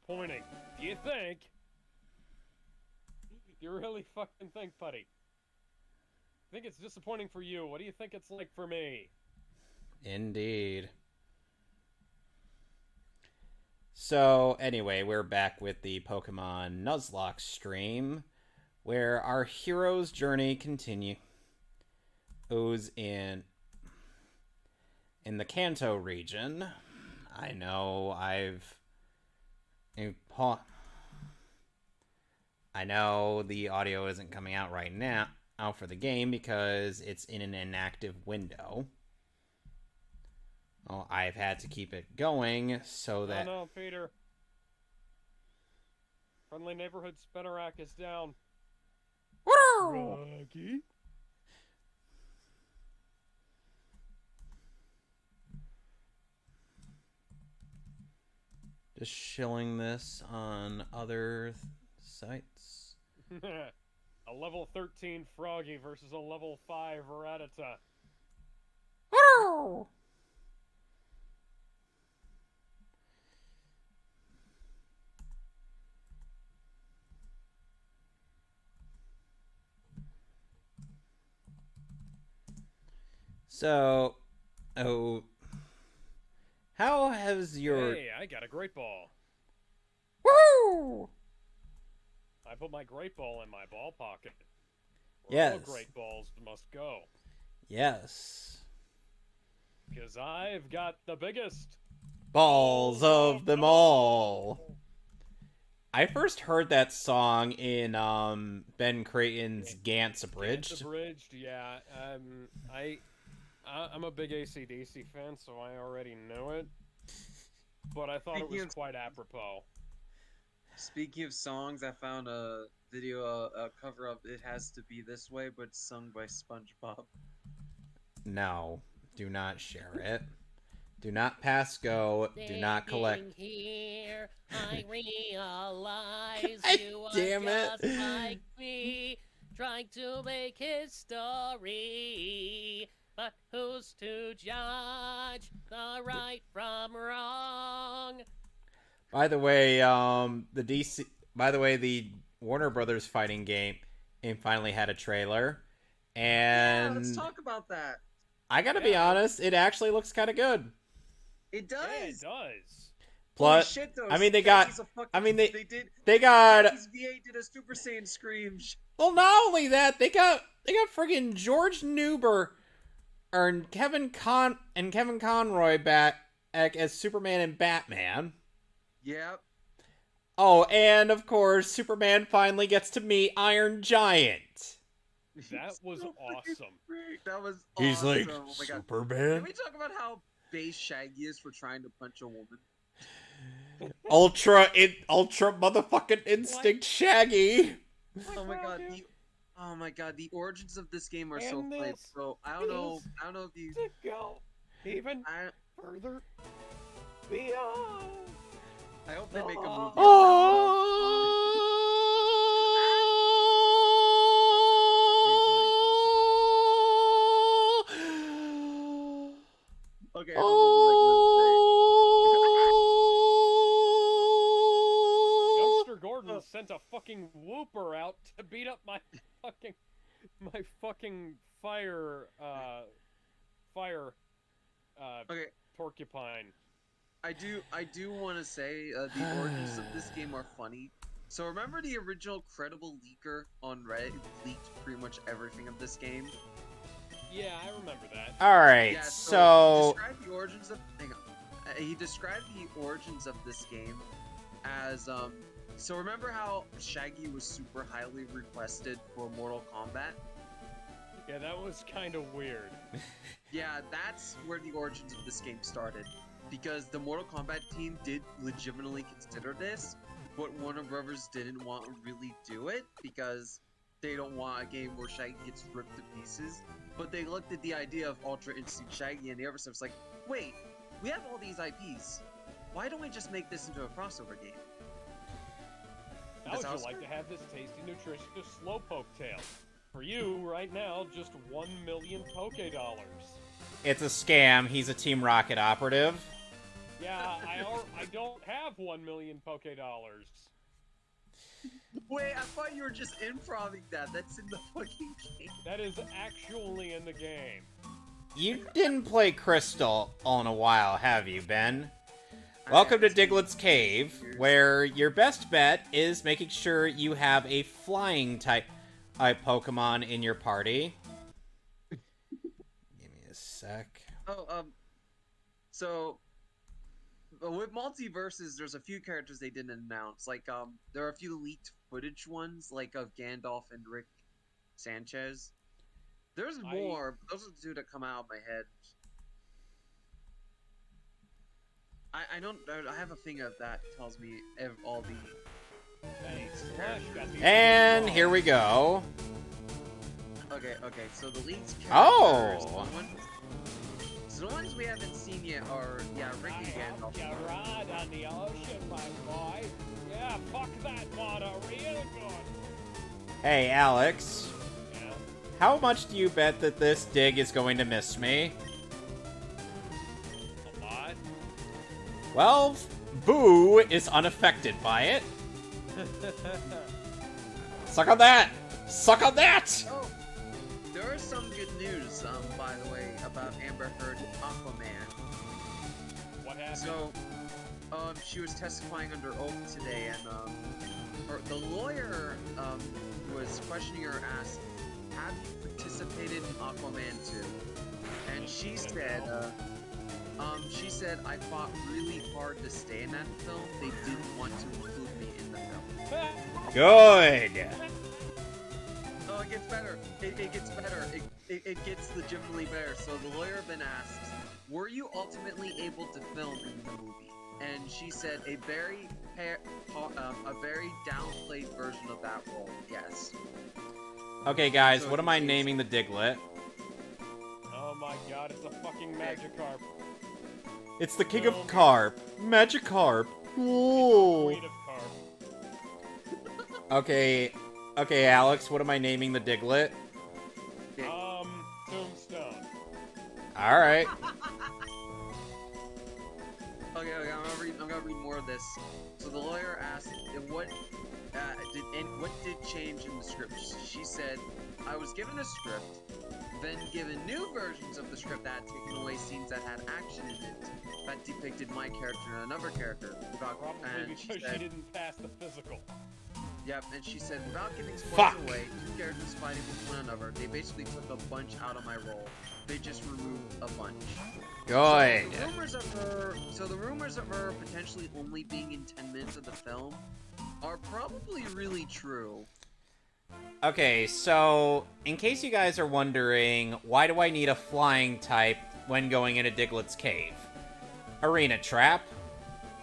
disappointing. Do you think? Do you really fucking think, Putty? I think it's disappointing for you. What do you think it's like for me? Indeed. So, anyway, we're back with the Pokemon Nuzlocke stream, where our hero's journey continues in the Kanto region. I know I know the audio isn't coming out right now for the game because it's in an inactive window. Well, I've had to keep it going so that... Oh no, Peter. Friendly Neighborhood Spinnerack is down. Rocky? Just shilling this on other sites. A level 13 Froggy versus a level 5 Rattata. So, how has your... Hey, I got a Great Ball. Woo! I put my Great Ball in my ball pocket. Yes. All Great Balls must go. Yes. Because I've got the biggest balls of them all. I first heard that song in Ben Creighton's Gantz Abridged. Gantz Abridged, yeah. I'm a big AC/DC fan, so I already knew it. But I thought it was quite apropos. Speaking of songs, I found a video, a cover of It Has to Be This Way, but sung by SpongeBob. No, do not share it. Do not pass go. Do not collect. Here, I realize you are Damn it. just like me, trying to make history. But who's to judge the right from wrong? By the way, the Warner Brothers fighting game finally had a trailer, and yeah, let's talk about that. I gotta be honest, it actually looks kind of good. It does. Yeah, it does. Plus, shit, though, I mean, they got got. VA did a Super Saiyan scream. Well, not only that, they got friggin' George Newber and Kevin Conroy back as Superman and Batman. Yep. Oh, and of course, Superman finally gets to meet Iron Giant. That was awesome. That was He's awesome. like, oh my God. Superman? Can we talk about how base Shaggy is for trying to punch a woman? Ultra motherfucking instinct Shaggy. Oh my God, the origins of this game are so funny. So I don't know if you to go even further beyond. I hope they make a movie. Okay. Youngster Gordon sent a fucking whooper out to beat up my fucking fire porcupine. I do want to say the origins of this game are funny. So remember the original credible leaker on Reddit who leaked pretty much everything of this game? Yeah, I remember that. Alright, Yeah, so... He described the origins of this game as, so remember how Shaggy was super highly requested for Mortal Kombat? Yeah, that was kind of weird. Yeah, that's where the origins of this game started. Because the Mortal Kombat team did legitimately consider this, but Warner Brothers didn't want to really do it because they don't want a game where Shaggy gets ripped to pieces. But they looked at the idea of Ultra Instinct Shaggy and the other stuff. It's like, wait, we have all these IPs. Why don't we just make this into a crossover game? How would you like to have this tasty, nutritious Slowpoke tail? For you, right now, just 1 million Poké Dollars. It's a scam. He's a Team Rocket operative. Yeah, I don't have 1 million Poke Dollars. Wait, I thought you were just improving that. That's in the fucking game. That is actually in the game. You didn't play Crystal all in a while, have you, Ben? Welcome to Diglett's Cave, where your best bet is making sure you have a flying type Pokemon in your party. Give me a sec. Oh, so with multiverses, there's a few characters they didn't announce. Like, there are a few leaked footage ones, like of Gandalf and Rick Sanchez. There's more, but those are the two that come out of my head. I have a thing of that tells me all the. And here we go. Okay, so the leads characters. Oh! So the ones we haven't seen yet are, Rick and Gandalf. You ride on the ocean, my boy. Yeah, fuck that water real good. Hey, Alex. Yeah. How much do you bet that this dig is going to miss me? A lot. Well, Boo is unaffected by it. Suck on that! Suck on that! Oh, there is some good news, by the way, about Amber Heard Aquaman. What happened? So, she was testifying under oath today, and the lawyer was questioning her, asked, "Have you participated in Aquaman 2?" And she said, "I fought really hard to stay in that film. They didn't want to include me in the film." Good! Oh, it gets better. It gets better. It gets legitimately better. So the lawyer then asks, "Were you ultimately able to film in the movie?" And she said, a very downplayed version of that role. Yes. Okay, guys, So what am I naming the Diglett? Oh my god, it's a fucking Magikarp. It's the king of carp. Magikarp. Ooh. Queen of Carp. Okay, Alex, what am I naming the Diglett? Tombstone. Alright. Okay, I'm gonna read more of this. So the lawyer asked, what did change in the script? She said, "I was given a script, then given new versions of the script that had taken away scenes that had action in it, that depicted my character and another character." Probably because she didn't pass the physical. Yep, and she said, "Without giving Fuck. spoilers away, two characters fighting with one another, they basically took a bunch out of my role. They just removed a bunch." Good. So the rumors of her potentially only being in 10 minutes of the film are probably really true. Okay, so, in case you guys are wondering, why do I need a flying type when going into Diglett's Cave? Arena Trap?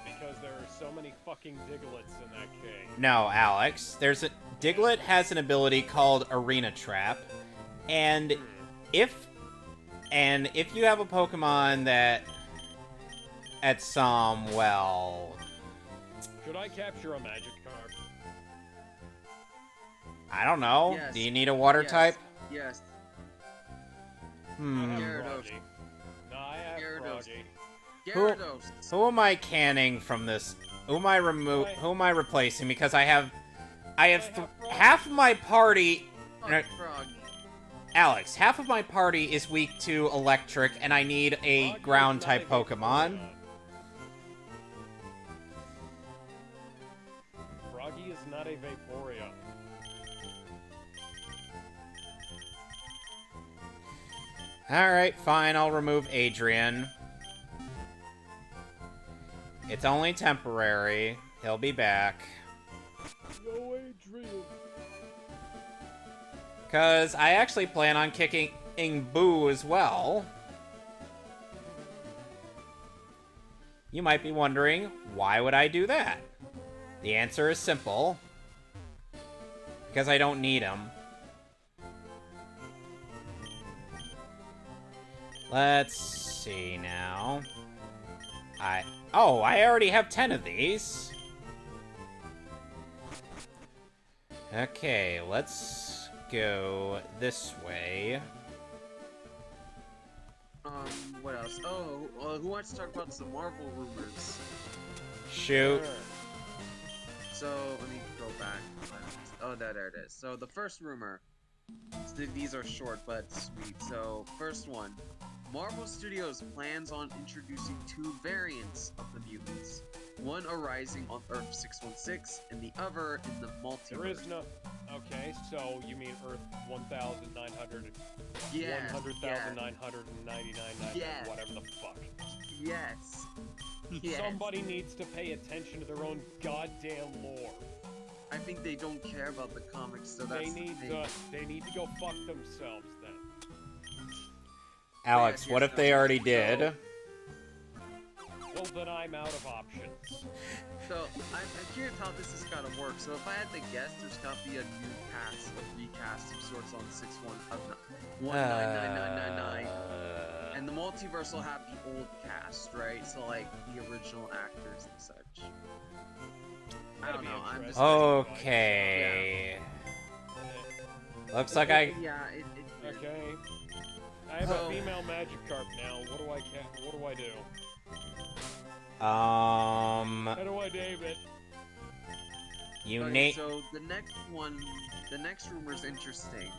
Because there are so many fucking Digletts in that cave. No, Alex. Diglett has an ability called Arena Trap, and if you have a Pokemon that at some, well... Should I capture a Magikarp? I don't know. Yes. Do you need a water Yes. type? Yes. I have Gyarados. Froggy. No, I have Gyarados. Froggy. Gyarados. Who am I canning from this? Who am I replacing? Because I have half of my party. Froggy. Alex, half of my party is weak to electric, and I need a Froggy ground is type not a Pokemon. Froggy is not a Vaporeon. Alright, fine, I'll remove Adrian. It's only temporary. He'll be back. No, Adrian. Because I actually plan on kicking Boo as well. You might be wondering, why would I do that? The answer is simple. Because I don't need him. Let's see now. I already have 10 of these. Okay, let's go this way. What else? who wants to talk about some Marvel rumors? Shoot. Sure. So let me go back. Oh, there it is. So the first rumor. These are short but sweet. So first one, Marvel Studios plans on introducing 2 variants of the mutants. One arising on Earth 616, and the other in the multiverse. There is no. Okay, so you mean Earth 1,900, Yes, 100,999, Yes. whatever the fuck. Yes. Yes. Somebody needs to pay attention to their own goddamn lore. I think they don't care about the comics, so that's They need to go fuck themselves then. Alex, Yes, what yes, if they no. already So- did? Well, then I'm out of options. So I'm curious how this is gonna work. So if I had to guess, there's gotta be a new cast, a recast of sorts on 1999999, and the multiverse will have the old cast, right? So like the original actors and such. I That'd don't be know. I'm just interesting. Okay. Looks like I... Yeah. Okay. I have So- a female Magikarp now. What do I do? How do I name it? You Okay, name... so the next rumor is interesting.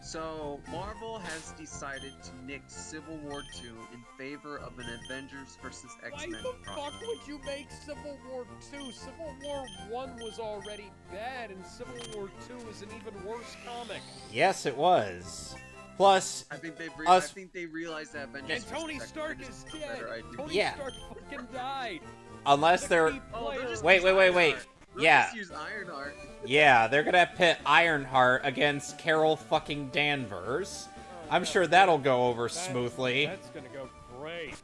So Marvel has decided to nix Civil War 2 in favor of an Avengers vs Why X-Men the project. fuck would you make Civil War 2? Civil War 1 was already bad, and Civil War 2 is an even worse comic. Yes, it was. Plus, I think Us- they realized that Avengers And Tony vs. Stark X-Men is a dead. better idea. Tony Yeah. Stark fucking died. unless The they're... key Oh, they'll player- just Wait, use wait, wait, wait. Ironheart. They'll Yeah. just use Ironheart. Yeah, they're gonna pit Ironheart against Carol fucking Danvers. Oh, I'm yeah, sure that'll that- go over that- smoothly. That's gonna go great.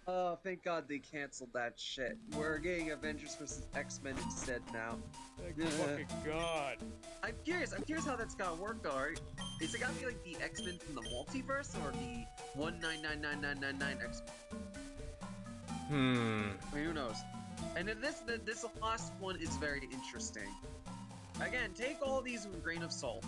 Oh, thank God they canceled that shit. We're getting Avengers vs. X-Men instead now. Thank fucking God. I'm curious how that's gonna work though, right? Is it gonna be like the X-Men from the multiverse or the 1999999 X-Men? I mean, who knows? And then this last one is very interesting. Again, take all these with a grain of salt,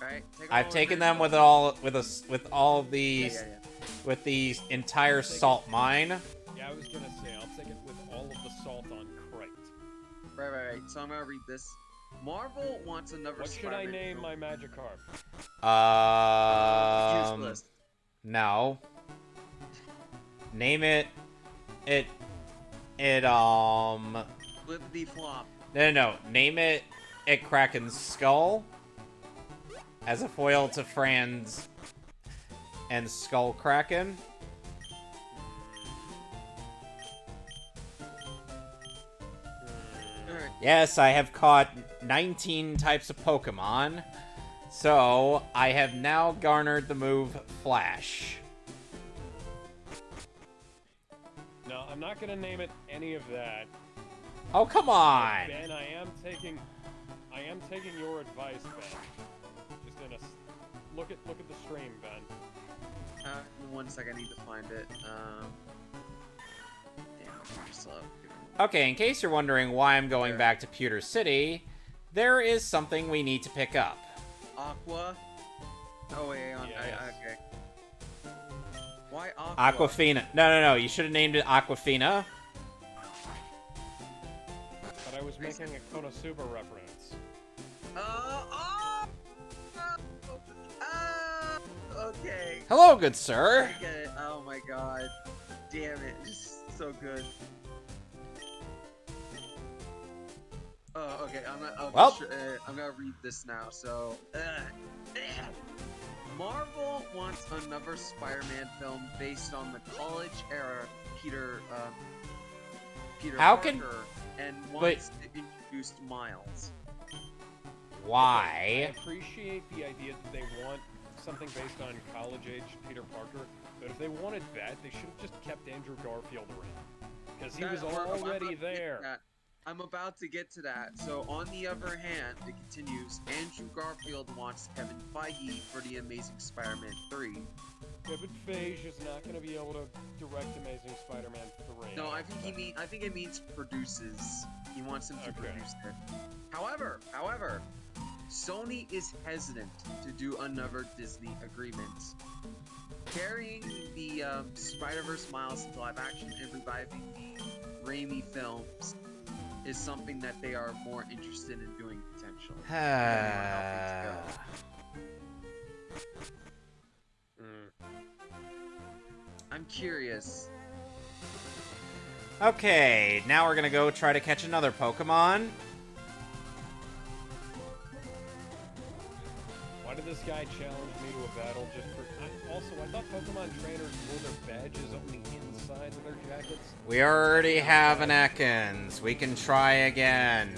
right? Take all I've with a taken grain them of with salt. all of these Yeah. with the entire salt mine. Yeah, I was gonna say, I'll take it with all of the salt on crate. Right. So I'm gonna read this. Marvel wants another What should I Spider-Man name film. my Magikarp? Useless. No. Name it. Flippity flop. No. Name it Kraken's Skull as a foil to Franz and Skull Kraken. Alright. Yes, I have caught 19 types of Pokemon, so I have now garnered the move Flash. No, I'm not gonna name it any of that. Oh, come on! Ben, I am taking your advice, Ben. Just in a look at the stream, Ben. 1 second, I need to find it. Damn, I'm slow. Okay, in case you're wondering why I'm going back to Pewter City, there is something we need to pick up. Aqua. Oh wait, hang on. Yes. Okay. Why Aqua? Aquafina. No, you should have named it Aquafina. But I was making a Konosuba reference. Okay. Hello, good sir. I get it. Oh my god. Damn it. It's so good. Oh, okay. Well. I'm gonna read this now. So, Marvel wants another Spider-Man film based on the college-era Peter How Parker, can- and wants to introduce Miles. Why? I appreciate the idea that they want something based on college-age Peter Parker, but if they wanted that, they should have just kept Andrew Garfield around. Because he was I'm about already to get to there. that. I'm about to get to that. So, on the other hand, it continues. Andrew Garfield wants Kevin Feige for the Amazing Spider-Man 3. Kevin Feige is not going to be able to direct Amazing Spider-Man 3. No, I think it means produces. He wants him to Okay. produce it. However, Sony is hesitant to do another Disney agreement. carrying the Spider-Verse Miles into live action and reviving the Raimi films is something that they are more interested in doing potentially. depending on how things go. I'm curious. Okay, now we're gonna go try to catch another Pokemon. Why did this guy challenge me to a battle just for... Also, I thought Pokemon trainers wore their badges on the insides of their jackets. We already have an Ekans. We can try again.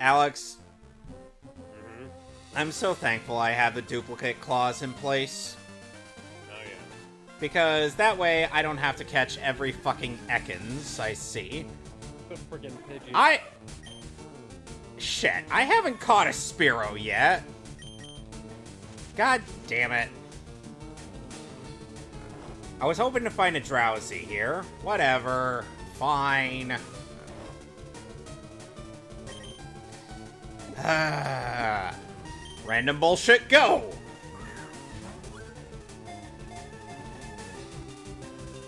Alex, I'm so thankful I have the duplicate claws in place. Oh, yeah. Because that way I don't have to catch every fucking Ekans I see. The friggin' Pidgey. Shit, I haven't caught a Spearow yet. God damn it. I was hoping to find a Drowsy here. Whatever. Fine. Random bullshit, go!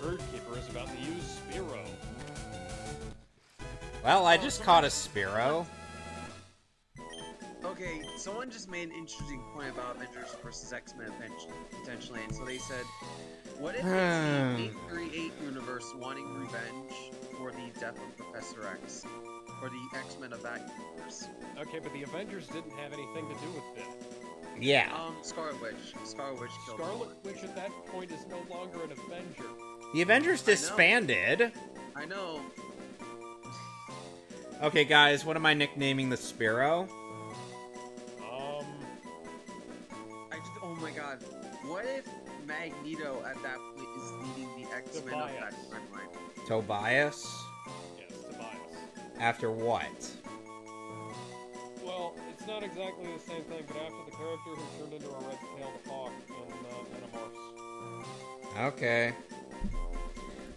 Birdkeeper is about to use Spearow. Well, I just caught a Spearow. Okay, someone just made an interesting point about Avengers versus X-Men potentially, and so they said, what if it's the 838 universe wanting revenge for the death of Professor X? Or the X-Men of that universe? Okay, but the Avengers didn't have anything to do with it. Yeah. Scarlet Witch. Scarlet Witch killed Scarlet Witch at that point is no longer an Avenger. The Avengers disbanded. I know. Okay, guys, what am I nicknaming the Spearow? Oh my god. What if Magneto at that point is leading the X-Men of that timeline? Tobias? Yes, Tobias. After what? Well, it's not exactly the same thing, but after the character who turned into a red-tailed hawk in Animorphs. Okay.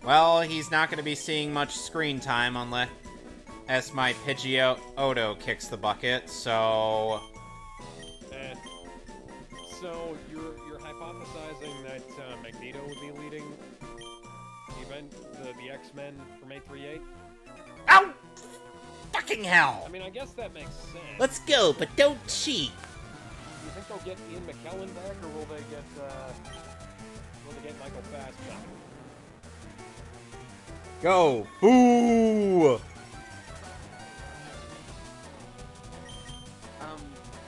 Well, he's not going to be seeing much screen time unless my Pidgeotto kicks the bucket, so... So, you're hypothesizing that Magneto would be leading the X-Men from 838? Ow! Fucking hell! I mean, I guess that makes sense. Let's go, but don't cheat! Do you think they'll get Ian McKellen back, or will they get Michael Fassbender? Go! Boo!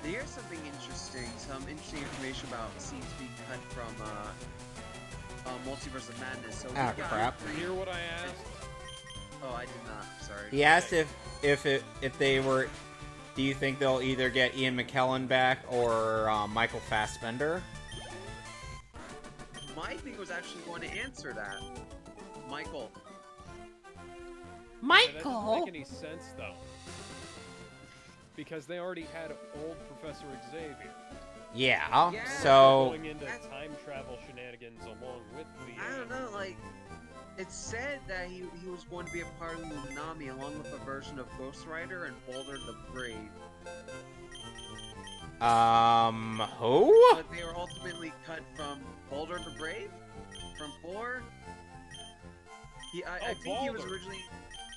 There's something interesting, some interesting information about scenes being cut from Multiverse of Madness. So crap. Did you hear what I asked? Oh, I did not. Sorry. He asked if they were... Do you think they'll either get Ian McKellen back or Michael Fassbender? My thing was actually going to answer that. Michael. Yeah, that doesn't make any sense, though. Because they already had old Professor Xavier. Yeah, Yeah. so... Going into time travel shenanigans along with the... I don't know, like, it said that he was going to be a part of the Illuminati along with a version of Ghost Rider and Boulder the Brave. Who? But they were ultimately cut from Boulder the Brave? From 4? I think he was originally...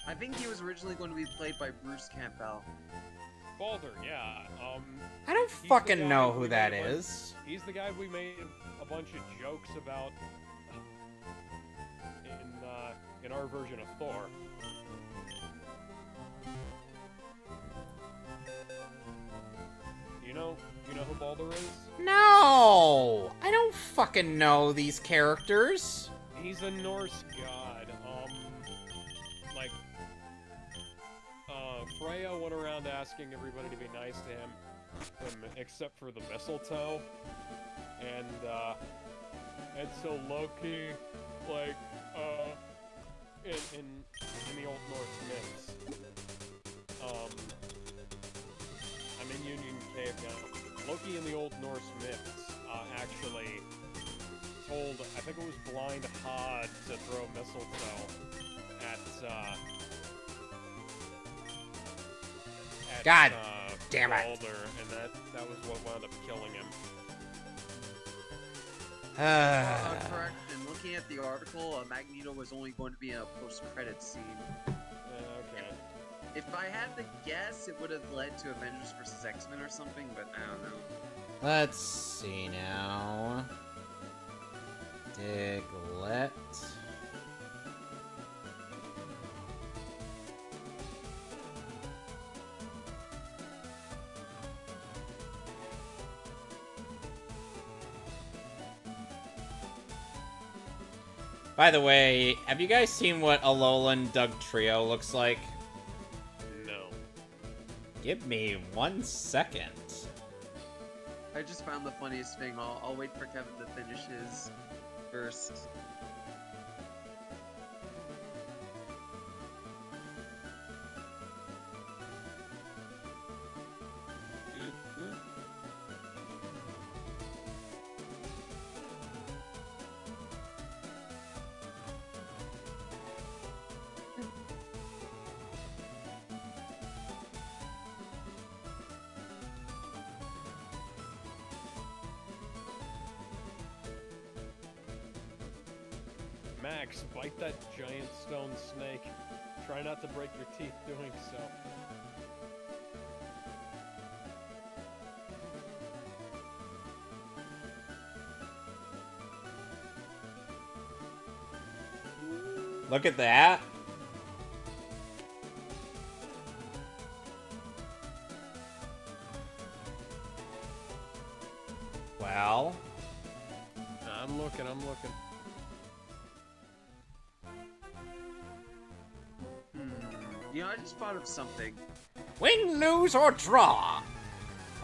I think he was originally going to be played by Bruce Campbell. Balder, yeah. I don't fucking know who that is. He's the guy we made a bunch of jokes about in our version of Thor. You know who Balder is? No! I don't fucking know these characters. He's a Norse god. Freya went around asking everybody to be nice to him except for the mistletoe. And so Loki, like, in the Old Norse myths, I'm in Union Cave now. Loki in the Old Norse myths actually told, I think it was Blind Hod, to throw mistletoe at God Damn it. Boulder, and that was what wound up killing him. Correct. And looking at the article, Magneto was only going to be in a post-credit scene. Okay. If I had to guess, it would have led to Avengers vs. X-Men or something, but I don't know. Let's see now. Diglett. By the way, have you guys seen what Alolan Doug Trio looks like? No. Give me 1 second. I just found the funniest thing. I'll wait for Kevin to finish his first. Max, bite that giant stone snake. Try not to break your teeth doing so. Look at that. Well, I'm looking. You know, I just thought of something. win, lose, or draw.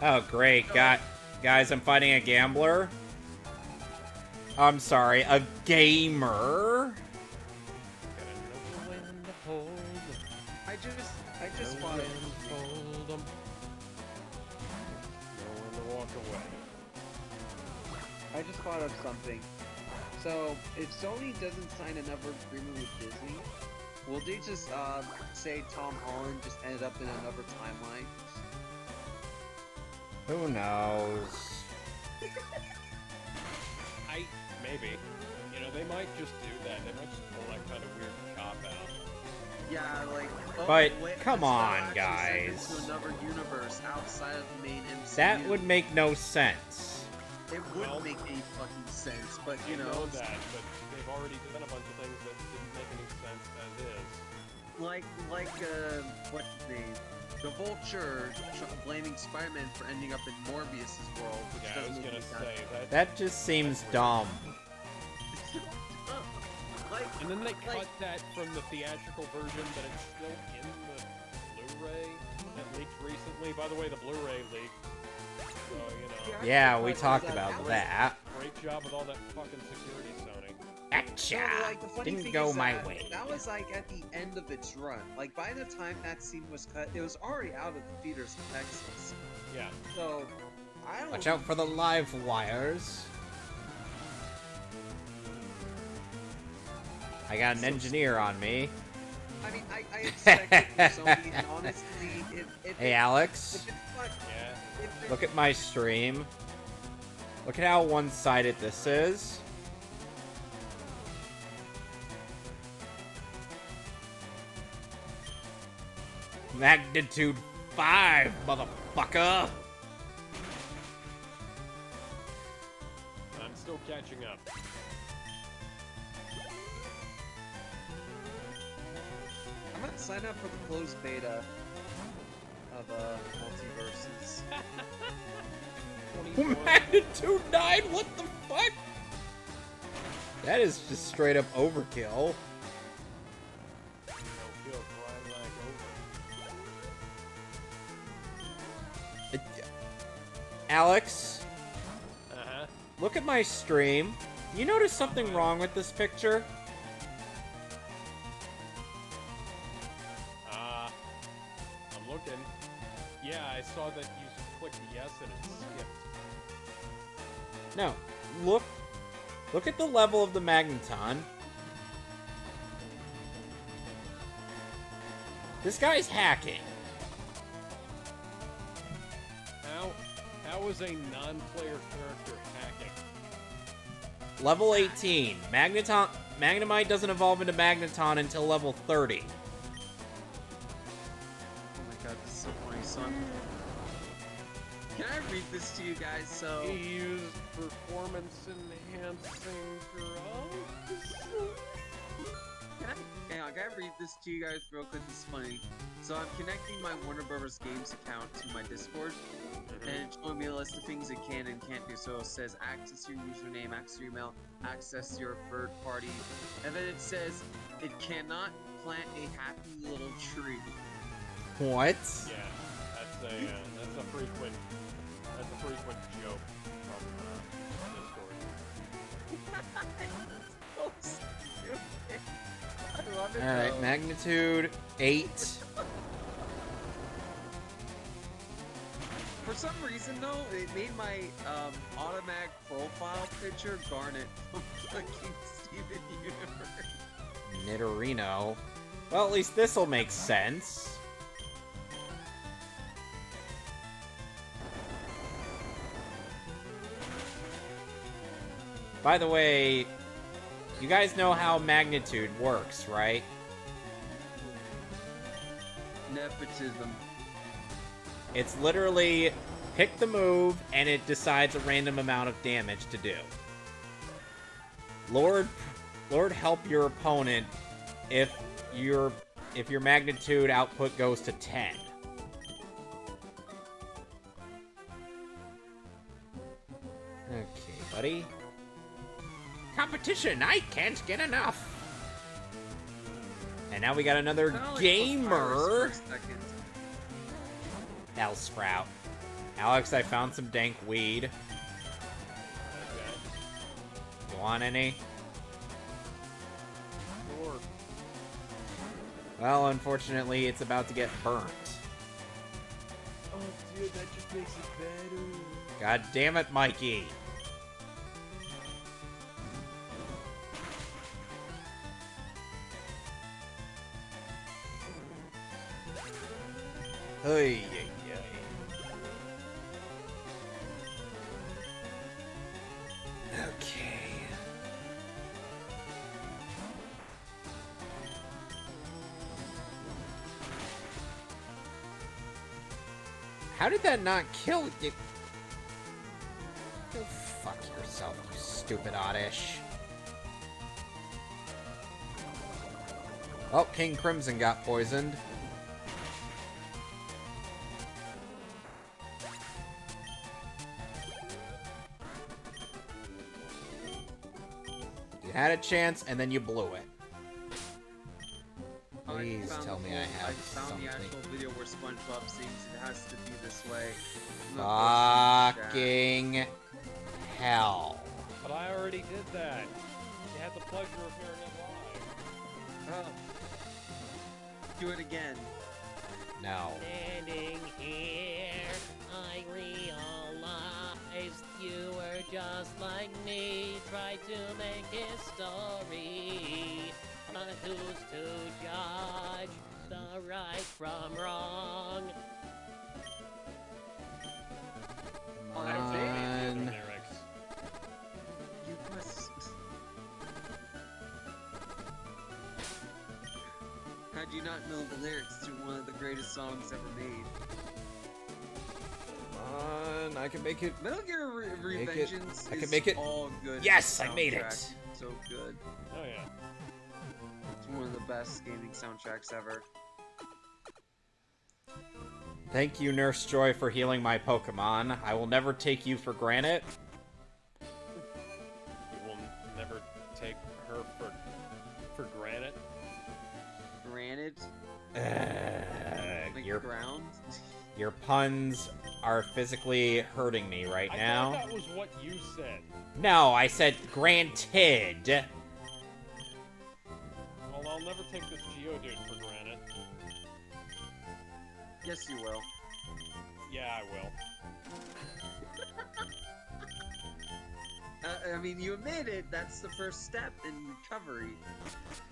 Oh, great. Guys, I'm fighting a gambler. I'm sorry, a gamer. I just thought of I just thought of something. So, if Sony doesn't sign another agreement with Disney, will they just say Tom Holland just ended up in another timeline? Who knows? Maybe. You know, they might just do that. They might just pull that kind of weird cop out. Yeah, like. But, wait, come this on, actually guys. sent into another universe outside of the main MCU. That would make no sense. It wouldn't Well, make any fucking sense, but I you know, that, but they've already done a bunch of things that didn't make any sense as is. like what's his name? The Vulture blaming Spider-Man for ending up in Morbius's world, which Yeah, I was doesn't gonna make any say sense. That just seems dumb. Like, And then they cut like, that from the theatrical version, but it's still in the Blu-ray that leaked recently. By the way, the Blu-ray leaked, so, you know. Yeah, we talked about that. Great job with all that fucking security, Sony. Acha! like, the funny Didn't thing go is my that way. That was like at the end of its run. Like by the time that scene was cut, it was already out of the theaters in Texas. Yeah. So I don't. Watch out for the live wires. I got an engineer on me. I mean, I expected Sony, and honestly, if Hey, Alex. if it's not, Yeah. if it- Look at my stream. Look at how one-sided this is. Magnitude 5, motherfucker! I'm still catching up. I'm gonna sign up for the closed beta of Multiverses. 24. Magnitude 9, what the fuck? That is just straight up overkill. Alex, Uh-huh. look at my stream. You notice something wrong with this picture? I'm looking. Yeah, I saw that you clicked yes and it skipped. No. Look at the level of the Magneton. This guy's hacking. How is a non-player character hacking? Level 18. Magnemite doesn't evolve into Magneton until level 30. Oh my god, this is so funny, son. Can I read this to you guys? So He used performance-enhancing drugs? Hang on, can I read this to you guys real quick? This is funny. So I'm connecting my Warner Brothers Games account to my Discord, and it's showing me a list of things it can and can't do. So it says access your username, access your email, access your third party, and then it says it cannot plant a happy little tree. What? Yeah, that's a frequent joke from Discord. So stupid. I love it. Alright, though. magnitude 8. For some reason though, it made my automatic profile picture Garnet from fucking Steven Universe. Nidorino. Well, at least this'll make sense. By the way, you guys know how magnitude works, right? Nepotism. It's literally pick the move and it decides a random amount of damage to do. Lord help your opponent if your magnitude output goes to 10. Okay, buddy. Competition, I can't get enough. And now we got another Kinda like gamer. for a second. Hellsprout. Alex, I found some dank weed. Okay. You want any? Sure. Well, unfortunately, it's about to get burnt. Oh, dude, that just makes it better. God damn it, Mikey. Hey, yeah. Okay. How did that not kill you? Go fuck yourself, you stupid oddish. Oh, King Crimson got poisoned. You had a chance, and then you blew it. Please tell me I have found something. the actual video where SpongeBob sings it has to be this way. I'm not posting Fucking hell. But I already did that. You had the pleasure of hearing it live. in the chat. Do it again. No. Standing here, I realized you were just like me. Tried to make history. But who's to judge the right from wrong? Come I don't think any of on. the lyrics. You must. How do you not know the lyrics to one of the greatest songs ever made? Come on, I can make it. Metal Gear Make it. Revengeance I can is make it. all good. Yes, I made it. soundtrack. So good. Oh yeah. It's one of the best gaming soundtracks ever. Thank you, Nurse Joy, for healing my Pokemon. I will never take you for granted. You will never take her for granted. Granted, like Your ground. your puns are physically hurting me right I now. thought that was what you said. No, I said granted. Well, I'll never take this Geodude for granted. Yes, you will. Yeah, I will. I mean, you admit it. That's the first step in recovery.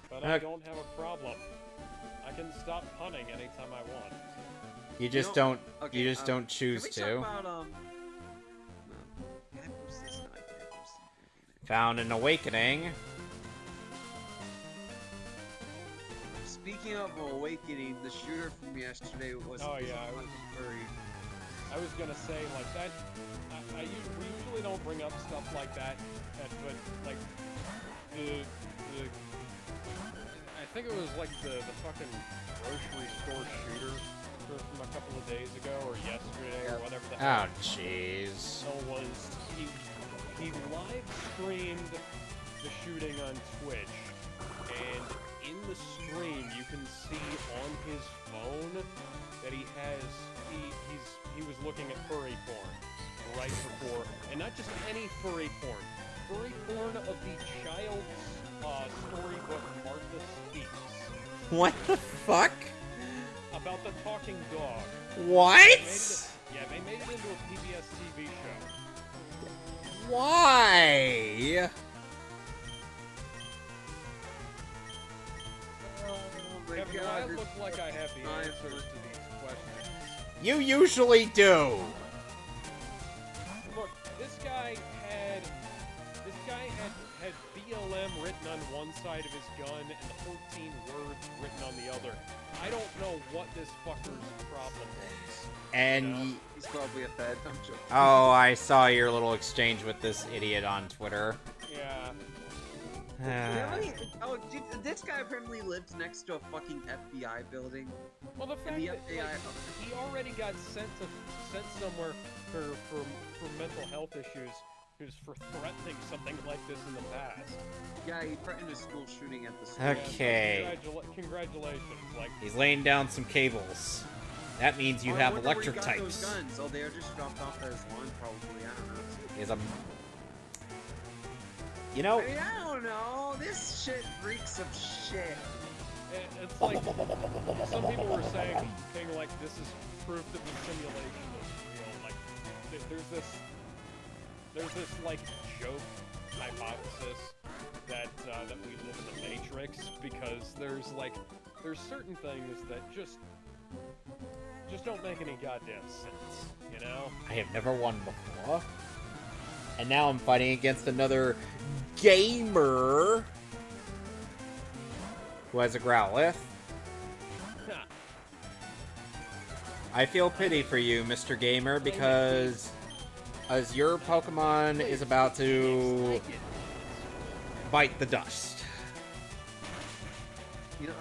But I don't have a problem. I can stop punning anytime I want. You just know- don't. okay, you just don't choose Can we to. talk about Found an awakening. Speaking of awakening, the shooter from yesterday was. Oh yeah, I was gonna say like that. We usually don't bring up stuff like that, but like the I think it was like the fucking grocery store shooter from a couple of days ago or yesterday or whatever the hell. Oh, jeez. So was he live streamed the shooting on Twitch, and in the stream you can see on his phone that he was looking at furry porn right before, and not just any furry porn of the child's storybook Martha Speaks. What the fuck? About the talking dog. What? They made it into a PBS TV show. Why? Kevin, do I look like I have the answers to these questions? You usually do. Look, this guy had BLM written on one side of his gun and the 14 words written on the other. I don't know what this fucker's problem is. And he's probably a fed. I'm joking. oh, I saw your little exchange with this idiot on Twitter. Yeah. Really? Oh, dude, this guy apparently lives next to a fucking FBI building. Well, the fact the that he already got sent somewhere for mental health issues. Who's for threatening something like this in the past. Yeah, he threatened a school shooting at the school. Okay. So congratulations. Like, he's laying down some cables. That means you have electric where he got types. Those guns. Oh, they are just dropped off at his lawn, probably. I don't know. Is a. You know. I mean, I don't know. This shit reeks of shit. It's like some people were saying like this is proof that the simulation is real. Like, there's this like joke hypothesis that we live in the Matrix because there's certain things that just don't make any goddamn sense, you know? I have never won before. And now I'm fighting against another gamer who has a Growlithe. I feel pity for you, Mr. Gamer, because as your Pokemon is about to bite the dust. You know,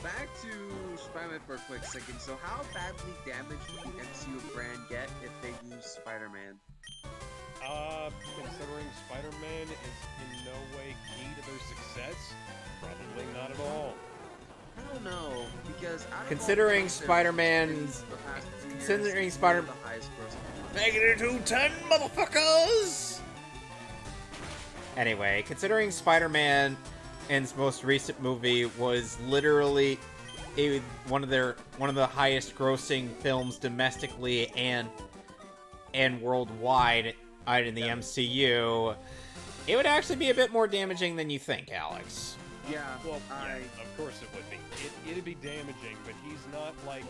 back to Spider-Man for a quick second. So how badly damaged would the MCU brand get if they use Spider-Man? Considering Spider-Man is in no way key to their success, probably not at all. I don't know, because considering Spider-Man's... Considering Spider... Make it into 10 motherfuckers! Anyway, considering Spider-Man's most recent movie was literally one of the highest grossing films domestically and worldwide in the MCU, it would actually be a bit more damaging than you think, Alex. Yeah, well, of course it would be. It'd be damaging, but he's not like...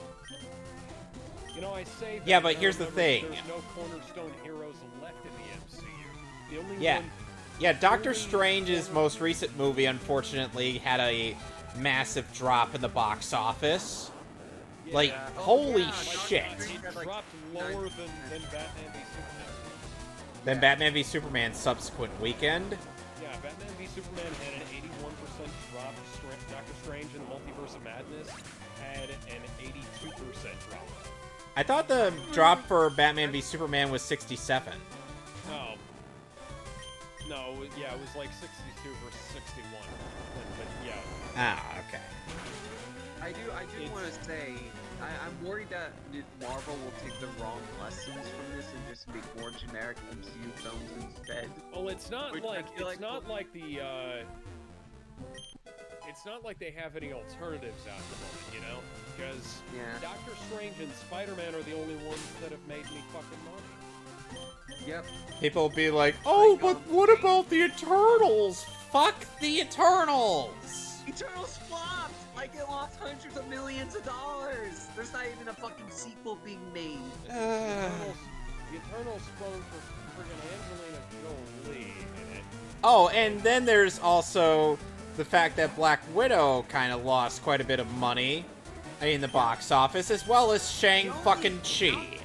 You know, I say that... Yeah, but here's the thing. There's no cornerstone heroes left in the MCU. The only yeah. one... Yeah, Doctor Strange's most recent movie, unfortunately, had a massive drop in the box office. Yeah. Like, holy shit. He dropped lower than Batman v Superman. Than Batman v Superman's subsequent weekend? Yeah, Batman v Superman had an 81% drop. Doctor Strange in the Multiverse of Madness had an 82% drop. I thought the drop for Batman v Superman was 67. No. No, yeah, it was like 62 versus 61. But yeah. Ah, okay. I do want to say, I'm worried that Marvel will take the wrong lessons from this and just make more generic MCU films instead. Well, it's not like it's not like they have any alternatives out at the moment, you know? Because Doctor Strange and Spider-Man are the only ones that have made me fucking money. Yep. People will be like, oh, but what about the Eternals? Fuck the Eternals! Eternals flopped! Like, it lost hundreds of millions of dollars! There's not even a fucking sequel being made. The Eternals phone for friggin' Angelina Jolie in it. Oh, and then there's also the fact that Black Widow kind of lost quite a bit of money in the box office, as well as Shang-fucking-Chi.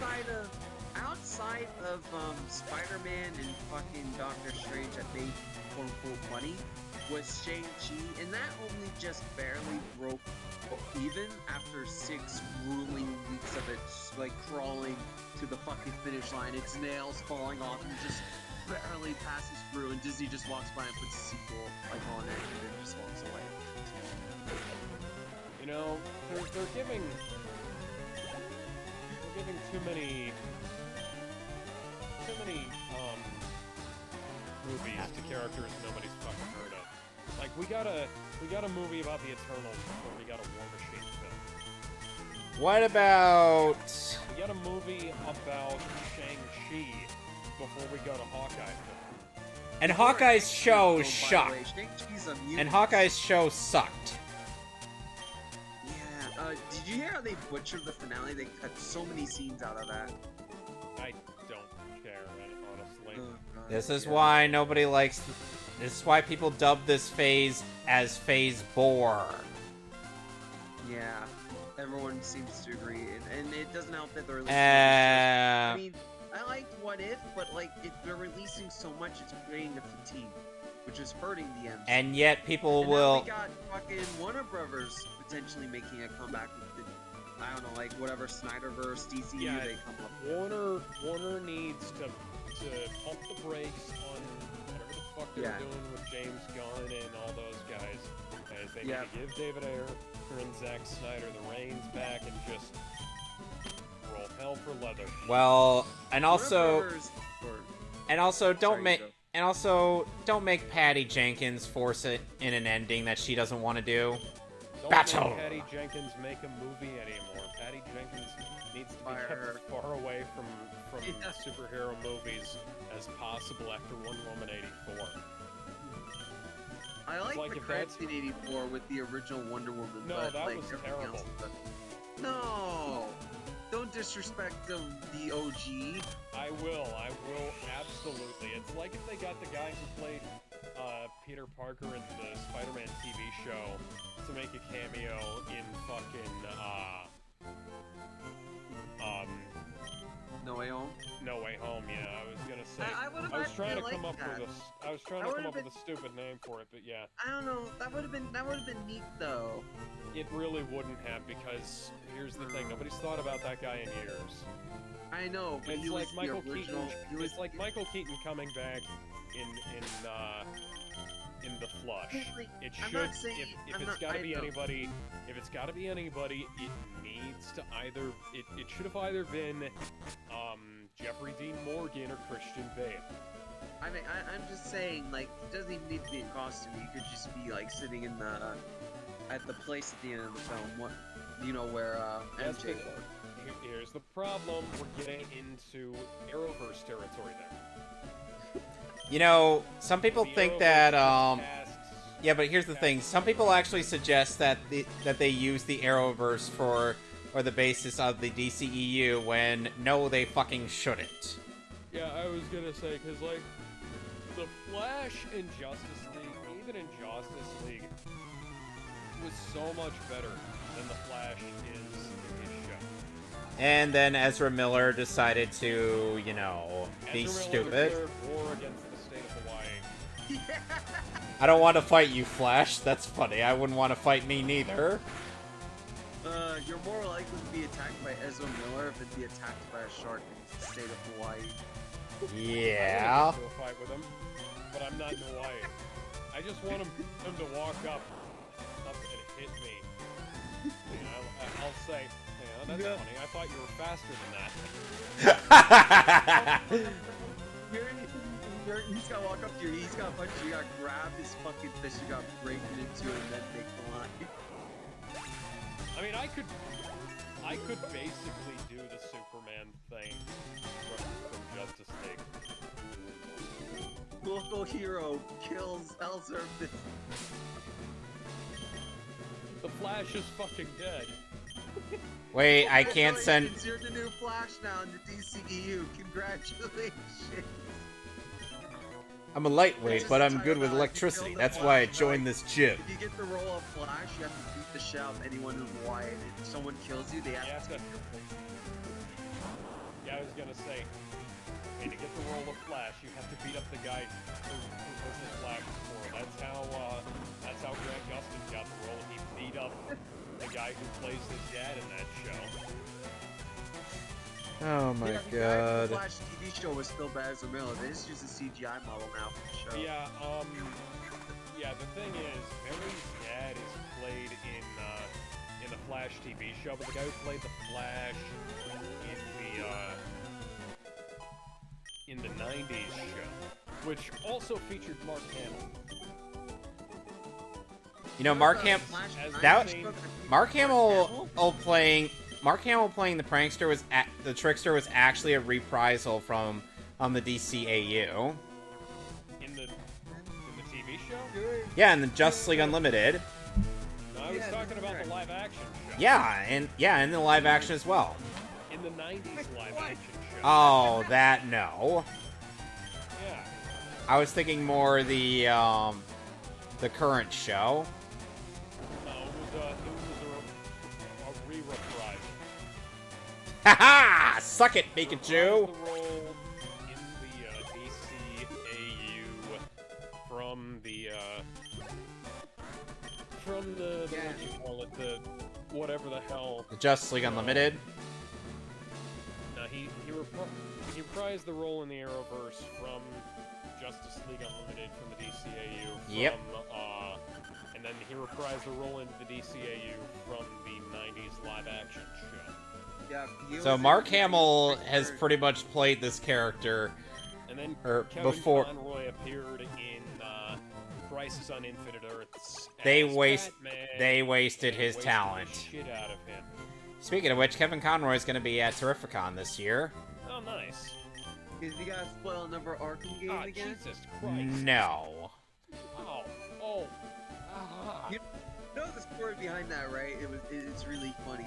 Outside of Spider-Man and fucking Doctor Strange that made quote-unquote money, was Shang-Chi, and that only just barely broke even after 6 grueling weeks of it, like, crawling to the fucking finish line, its nails falling off, and just barely passes through, and Disney just walks by and puts a sequel, like, on it, and then just walks away. You know, they're giving too many movies to characters nobody's fucking heard of. Like, we got a movie about the Eternals before we got a War Machine film. What about... We got a movie about Shang-Chi before we got a Hawkeye film. And Hawkeye's show sucked. Shang-Chi's a mutant. And Hawkeye's show sucked. Yeah, did you hear how they butchered the finale? They cut so many scenes out of that. I don't care, honestly. This is why nobody likes... This is why people dub this phase as Phase 4. Yeah, everyone seems to agree, and it doesn't help that they're releasing. I mean, I liked What If, but like, if they're releasing so much, it's creating a fatigue, which is hurting the MCU. And yet people and will... Now we got fucking Warner Brothers potentially making a comeback with the, I don't know, like whatever Snyderverse, DCU they come up with. Warner needs to pump the brakes on whatever the fuck they're doing with James Gunn and all those guys. As they need to give David Ayer and Zack Snyder the reins back and just roll hell for leather. Well, and also don't make Patty Jenkins force it in an ending that she doesn't want to do. Don't make Patty Jenkins make a movie anymore. Patty Jenkins needs to be kept as far away from superhero movies as possible after Wonder Woman 84. I like the credits in 84 with the original Wonder Woman. No, but, that like, was everything terrible. else, no! Don't disrespect the OG. I will absolutely. It's like if they got the guy who played Peter Parker in the Spider-Man TV show to make a cameo in fucking No Way Home. No Way Home. Yeah, I was gonna say. I was trying to come up with a stupid name for it, but yeah. I don't know. That would have been neat though. It really wouldn't have, because here's the thing: nobody's thought about that guy in years. I know, but it's like Michael Keaton. It's like Michael Keaton coming back in The Flush. Like, if it's got to be anybody, it needs to either it should have either been Jeffrey Dean Morgan or Christian Bale. I mean, I'm just saying, like, it doesn't even need to be in costume. You could just be like sitting in at the place at the end of the film. Where MJ was. Here's the problem: we're getting into Arrowverse territory there. You know, some people think that yeah, but here's the thing: some people actually suggest that they use the Arrowverse or the basis of the DCEU, when no, they fucking shouldn't. Yeah, I was gonna say, because like the Flash in Justice League, even in Justice League, was so much better than the Flash is in his show. And then Ezra Miller decided to, be stupid. War against the state of Hawaii. I don't want to fight you, Flash. That's funny. I wouldn't want to fight me neither. You're more likely to be attacked by Ezra Miller than be attacked by a shark in the state of Hawaii. Yeah. I would get into a fight with him, but I'm not in Hawaii. I just want him to walk up and hit me. Yeah, I'll say, yeah, that's funny. I thought you were faster than that. He's gotta walk up to you, he's gotta punch you, you gotta grab his fucking fist, you gotta break it into it, and then make the line. I mean, I could basically do the Superman thing from Justice League. Local hero kills Elzerman. The Flash is fucking dead. Wait, I can't send... You're the new Flash now in the DCEU. Congratulations. I'm a lightweight, It's but just I'm good with titled, electricity. Build That's a why I Flash, joined right? this gym. If you get the role of Flash, you have to beat the shit out of anyone in Hawaii. And if someone kills you, they You have have to. to. Yeah, I was gonna say. And to get the role of Flash, you have to beat up the guy who was the Flash before. That's how Grant Gustin got the role. He beat up the guy who plays his dad in that show. Oh my Yeah, the god. Flash TV show was still bad as a mill. They just use a CGI model now for the show. Yeah, the thing is, Barry's dad is played in the Flash TV show, but the guy who played the Flash in the 90s show, which also featured Mark Hamill. You know, Mark Hamill playing the prankster was the trickster was actually a reprisal from the DCAU. In the TV show? Yeah, in the Justice League Unlimited. No, I was talking about the live action show. Yeah, and in the live action as well. In the 90s live action show. Oh, that no. Yeah. I was thinking more the current show. No, it was a re-reprisal. Haha! Suck it, Reprised Pikachu! the role in the DCAU from the what you call it, the whatever the hell. The Justice League Unlimited. No, he reprised the role in the Arrowverse from Justice League Unlimited from the DCAU. Yep. And then he reprised the role in the DCAU from the 90s live action show. Yeah, So Mark Hamill has pretty much played this character. And then Kevin Conroy appeared in Crisis on Infinite Earths. They as Batman, wasted his wasted talent. the shit out of him. Speaking of which, Kevin Conroy is going to be at Terrificon this year. Oh, nice. Is you gotta spoil another Arkham game again? Jesus Christ. No. Oh. You know the story behind that, right? It's really funny.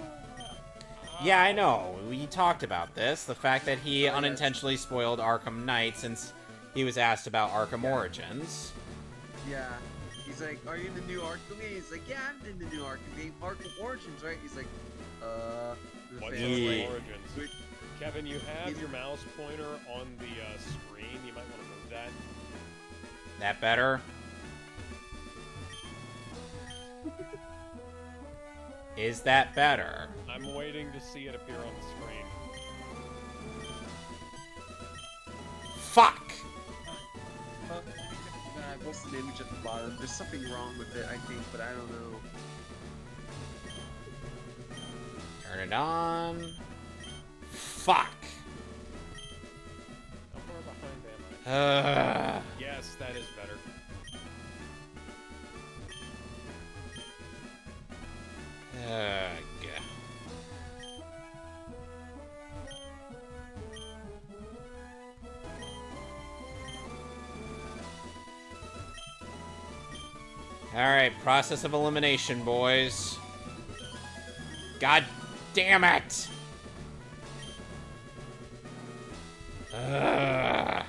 Yeah, I know. We talked about this. The fact that he unintentionally spoiled Arkham Knight since he was asked about Arkham Origins. Yeah. He's like, are you in the new Arkham game? He's like, yeah, I'm in the new Arkham game. Arkham Origins, right? He's like, the What's fans Yeah. like, Origins? Kevin, you have your mouse pointer on the screen. You might want to move that. That better? Is that better? I'm waiting to see it appear on the screen. Fuck! what's the image at the bottom? There's something wrong with it, I think, but I don't know. Turn it on. Fuck! How far behind am I? Ugh. Yes, that is better. Ugh. Alright, process of elimination, boys. God damn it! Ugh.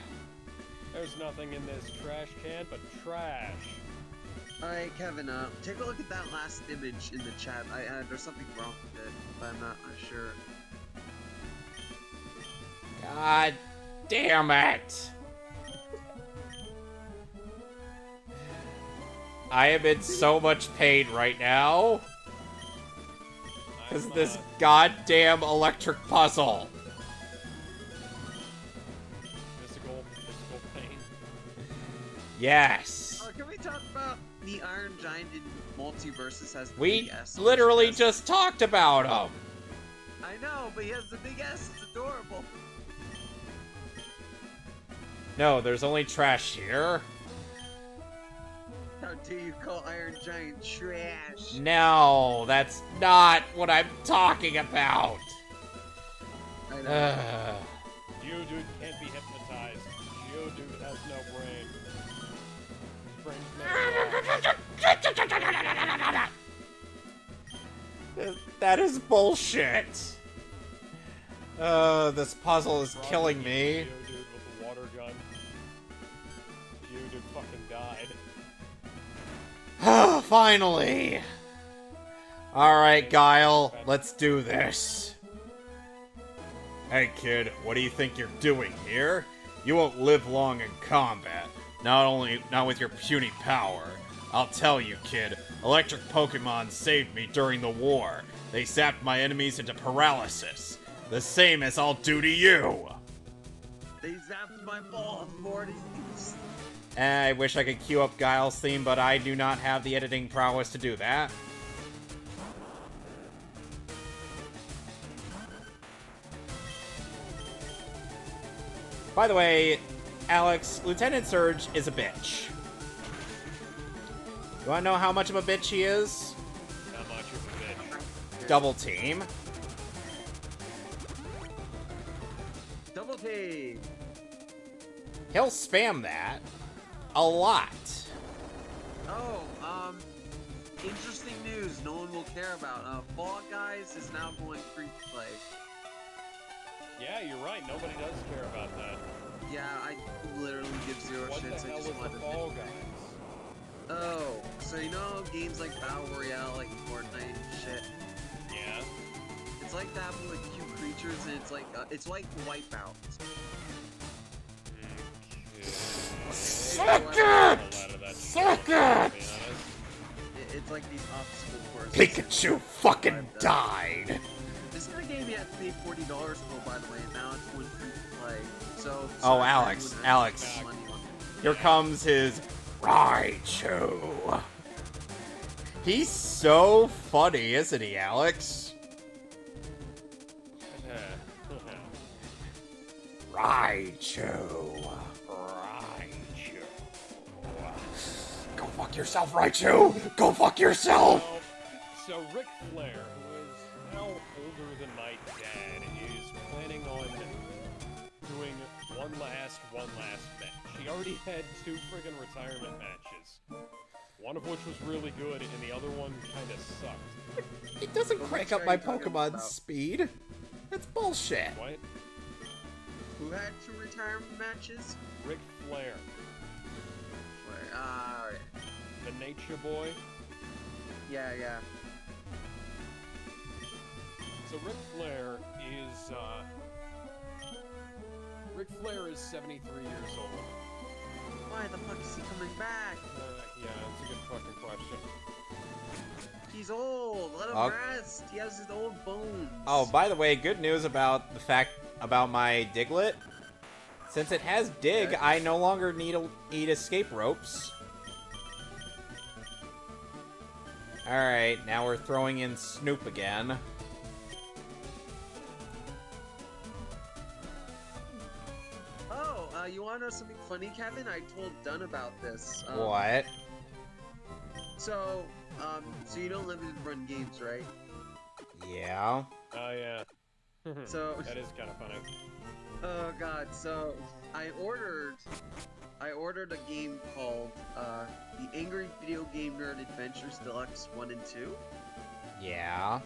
There's nothing in this trash can but trash. Alright, Kevin, take a look at that last image in the chat. There's something wrong with it, but I'm not sure. God damn it! I am in so much pain right now. Because of this goddamn electric puzzle. Physical pain. Yes. Can we talk about the Iron Giant in Multiverses has the We big S on literally his chest? just talked about him. I know, but he has the big S. It's adorable. No, there's only trash here. How dare you call Iron Giant trash? No, that's not what I'm talking about. I know. Ugh. Geodude can't be hypnotized. Geodude has no brain. His brain's never That is bullshit. This puzzle is killing me. Geodude with a water gun. dude fucking died. Finally! Alright, Guile, let's do this. Hey, kid, what do you think you're doing here? You won't live long in combat. Not with your puny power. I'll tell you, kid, electric Pokemon saved me during the war. They zapped my enemies into paralysis. The same as I'll do to you! They zapped my balls, Morty. I wish I could cue up Guile's theme, but I do not have the editing prowess to do that. By the way, Alex, Lieutenant Surge is a bitch. You wanna know how much of a bitch he is? How much of a bitch? Double team. Double team. He'll spam that a lot. Oh, interesting news no one will care about. Fall Guys is now going free to play. Yeah, you're right. Nobody does care about that. Yeah, I literally give zero What shits. the I hell just is want the to. Fall Guys? Oh, so you know games like Battle Royale, like Fortnite and shit. Yeah. It's like that but with cute creatures, and it's like Wipeout. Suck it! Suck it! It's like these obstacle courses. Pikachu fucking died. This is a game you have to pay $40 for, by the way, and now it's going free to play. So. Oh, sorry, Alex, everyone Alex. has money on it. Here comes his Raichu. He's so funny, isn't he, Alex? Raichu. Go fuck yourself, Raichu! Go fuck yourself! So Ric Flair, who is now older than my dad, is planning on doing one last match. He already had 2 friggin' retirement matches. One of which was really good, and the other one kinda sucked. It doesn't crank up my Pokemon's speed. That's bullshit. What? Who had 2 retirement matches? Ric Flair. Alright. The Nature Boy. Yeah. So Ric Flair is 73 years old. Why the fuck is he coming back? Yeah, that's a good fucking question. He's old. Let him rest. He has his old bones. Oh, by the way, good news about about my Diglett. Since it has dig, I no longer need escape ropes. Alright, now we're throwing in Snoop again. Oh, you wanna know something funny, Kevin? I told Dunn about this. What? So you know limited run games, right? Yeah. Oh, yeah. So That is kind of funny. oh god, so I ordered a game called The Angry Video Game Nerd Adventures Deluxe 1 and 2. Yeah.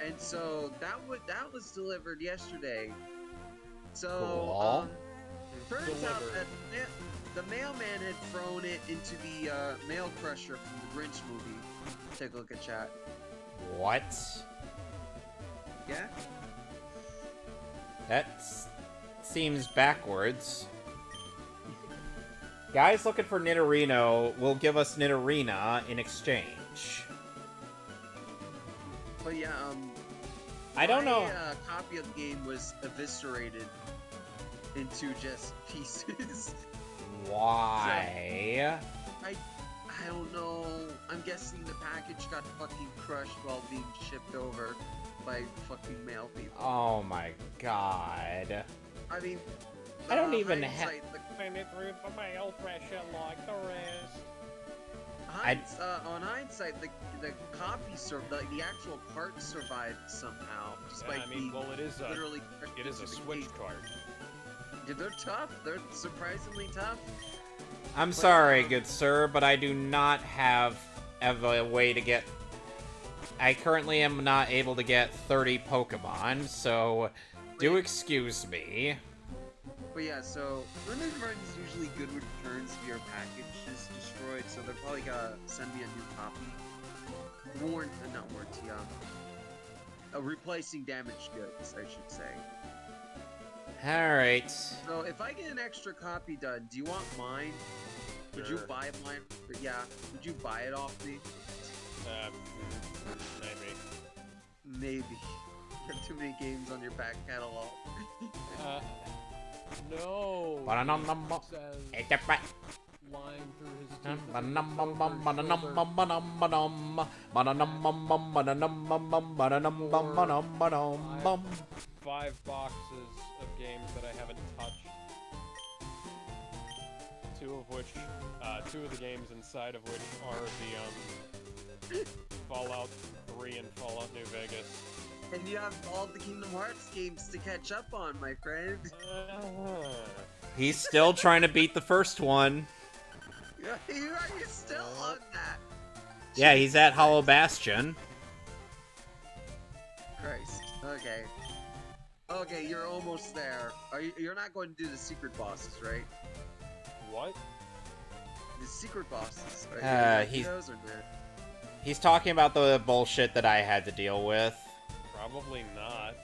And so that was delivered yesterday. So Cool. turns out that the mailman had thrown it into the mail crusher from the Grinch movie. Take a look at chat. What? Yeah? That seems backwards. Guys looking for Nidorino will give us Nidorina in exchange. But yeah, I don't know. My copy of the game was eviscerated into just pieces. Why? I don't know. I'm guessing the package got fucking crushed while being shipped over by fucking mail people. Oh my god. I mean, I don't even have. hindsight, Send it through the mail thresher like the rest. On hindsight, the copy survived. The actual part survived somehow, despite Yeah, I mean, being well, it is a literally crushed it is a into the Switch case. card. Yeah, they're tough. They're surprisingly tough. I'm sorry, good sir, but I do not have a way to get... I currently am not able to get 30 Pokemon, so do excuse me. But yeah, so limited run is usually good when returns if your package is destroyed, so they're probably gonna send me a new copy. Not warranty, replacing damaged goods, I should say. Alright. So if I get an extra copy done, do you want mine? Would you Sure. buy mine? Yeah, would you buy it off me? Maybe. Maybe. You have too many games on your back catalog. No. Ba-da-dum-dum-bum. Says Ba-da-dum-bum. lying through his teeth. Ba-da-dum-bum-bum, ba-da-dum-bum, ba-da-dum-bum, ba-da-dum-bum-bum, ba-da-dum-bum-bum, ba-da-dum-bum-bum, ba-da-dum-bum. 5 boxes of games that I haven't touched. Two of the games inside of which are the Fallout 3 and Fallout New Vegas. And you have all the Kingdom Hearts games to catch up on, my friend. He's still trying to beat the first one. You're still on that. Yeah, he's at Hollow Bastion. Christ. Okay. Okay, you're almost there. You're not going to do the secret bosses, right? What? The secret bosses. Are you Uh, gonna do he's- those or not? He's talking about the bullshit that I had to deal with. Probably not.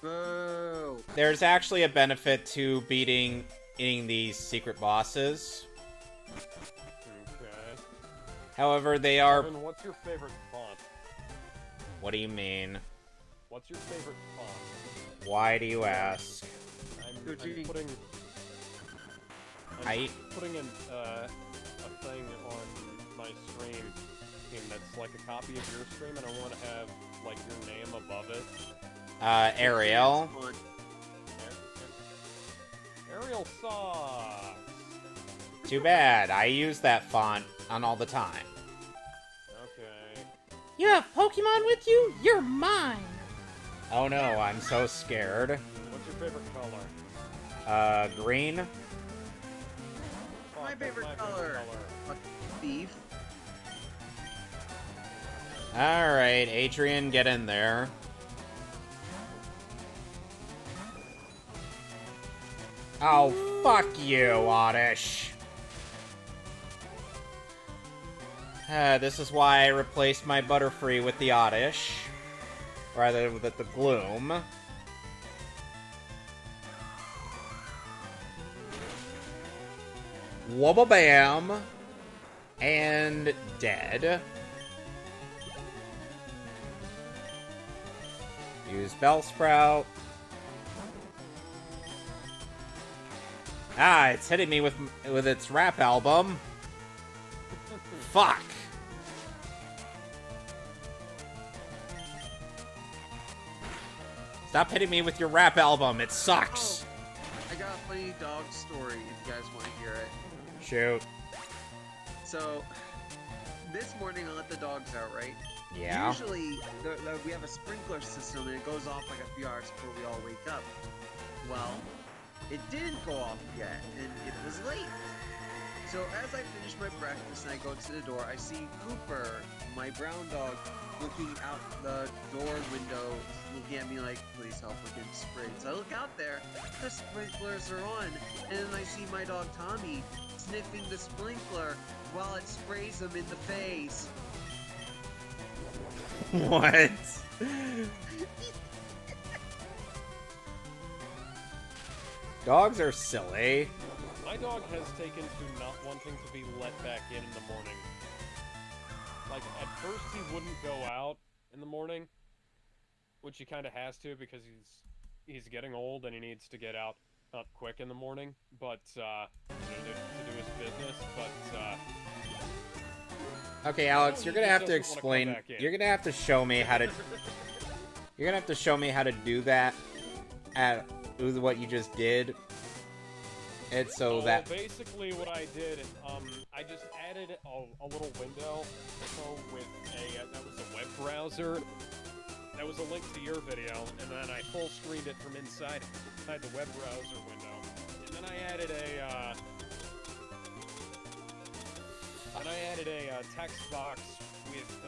Boo! There's actually a benefit to beating these secret bosses. Okay. However, they are... Evan, what's your favorite font? What do you mean? What's your favorite font? Why do you ask? I'm Eugene. putting I- putting a thing on my stream that's like a copy of your stream, and I want to have like your name above it. Ariel. Ariel sucks. Too bad. I use that font on all the time. Okay. You have Pokemon with you? You're mine! Oh no, I'm so scared. What's your favorite color? Green? My Fuck, that's favorite color. Thief. Alright, Adrian, get in there. Oh, fuck you, Oddish. This is why I replaced my Butterfree with the Oddish. Rather than with the Gloom. Wubba Bam. And dead. Use Bellsprout. Ah, it's hitting me with its rap album. Fuck. Stop hitting me with your rap album. It sucks. I got a funny dog story if you guys want to hear it. Shoot. So, this morning I let the dogs out, right? Yeah. Usually, we have a sprinkler system and it goes off like a few hours before we all wake up. Well, it didn't go off yet, and it was late. So as I finish my breakfast and I go to the door, I see Cooper, my brown dog, looking out the door window, looking at me like, please help, we're getting sprayed. So I look out there, the sprinklers are on, and then I see my dog Tommy sniffing the sprinkler while it sprays him in the face. What? Dogs are silly. My dog has taken to not wanting to be let back in the morning. Like, at first he wouldn't go out in the morning, which he kind of has to because he's getting old and he needs to get out quick in the morning, but, to do his business, but, Okay, Alex, you're gonna have to He doesn't wanna come explain. back in. You're gonna have to show me how to. You're gonna have to show me how to do that. With what you just did. It's so that. Basically what I did, I just added a little window, so with that was a web browser. That was a link to your video, and then I full screened it from inside the web browser window. And then I added a text box with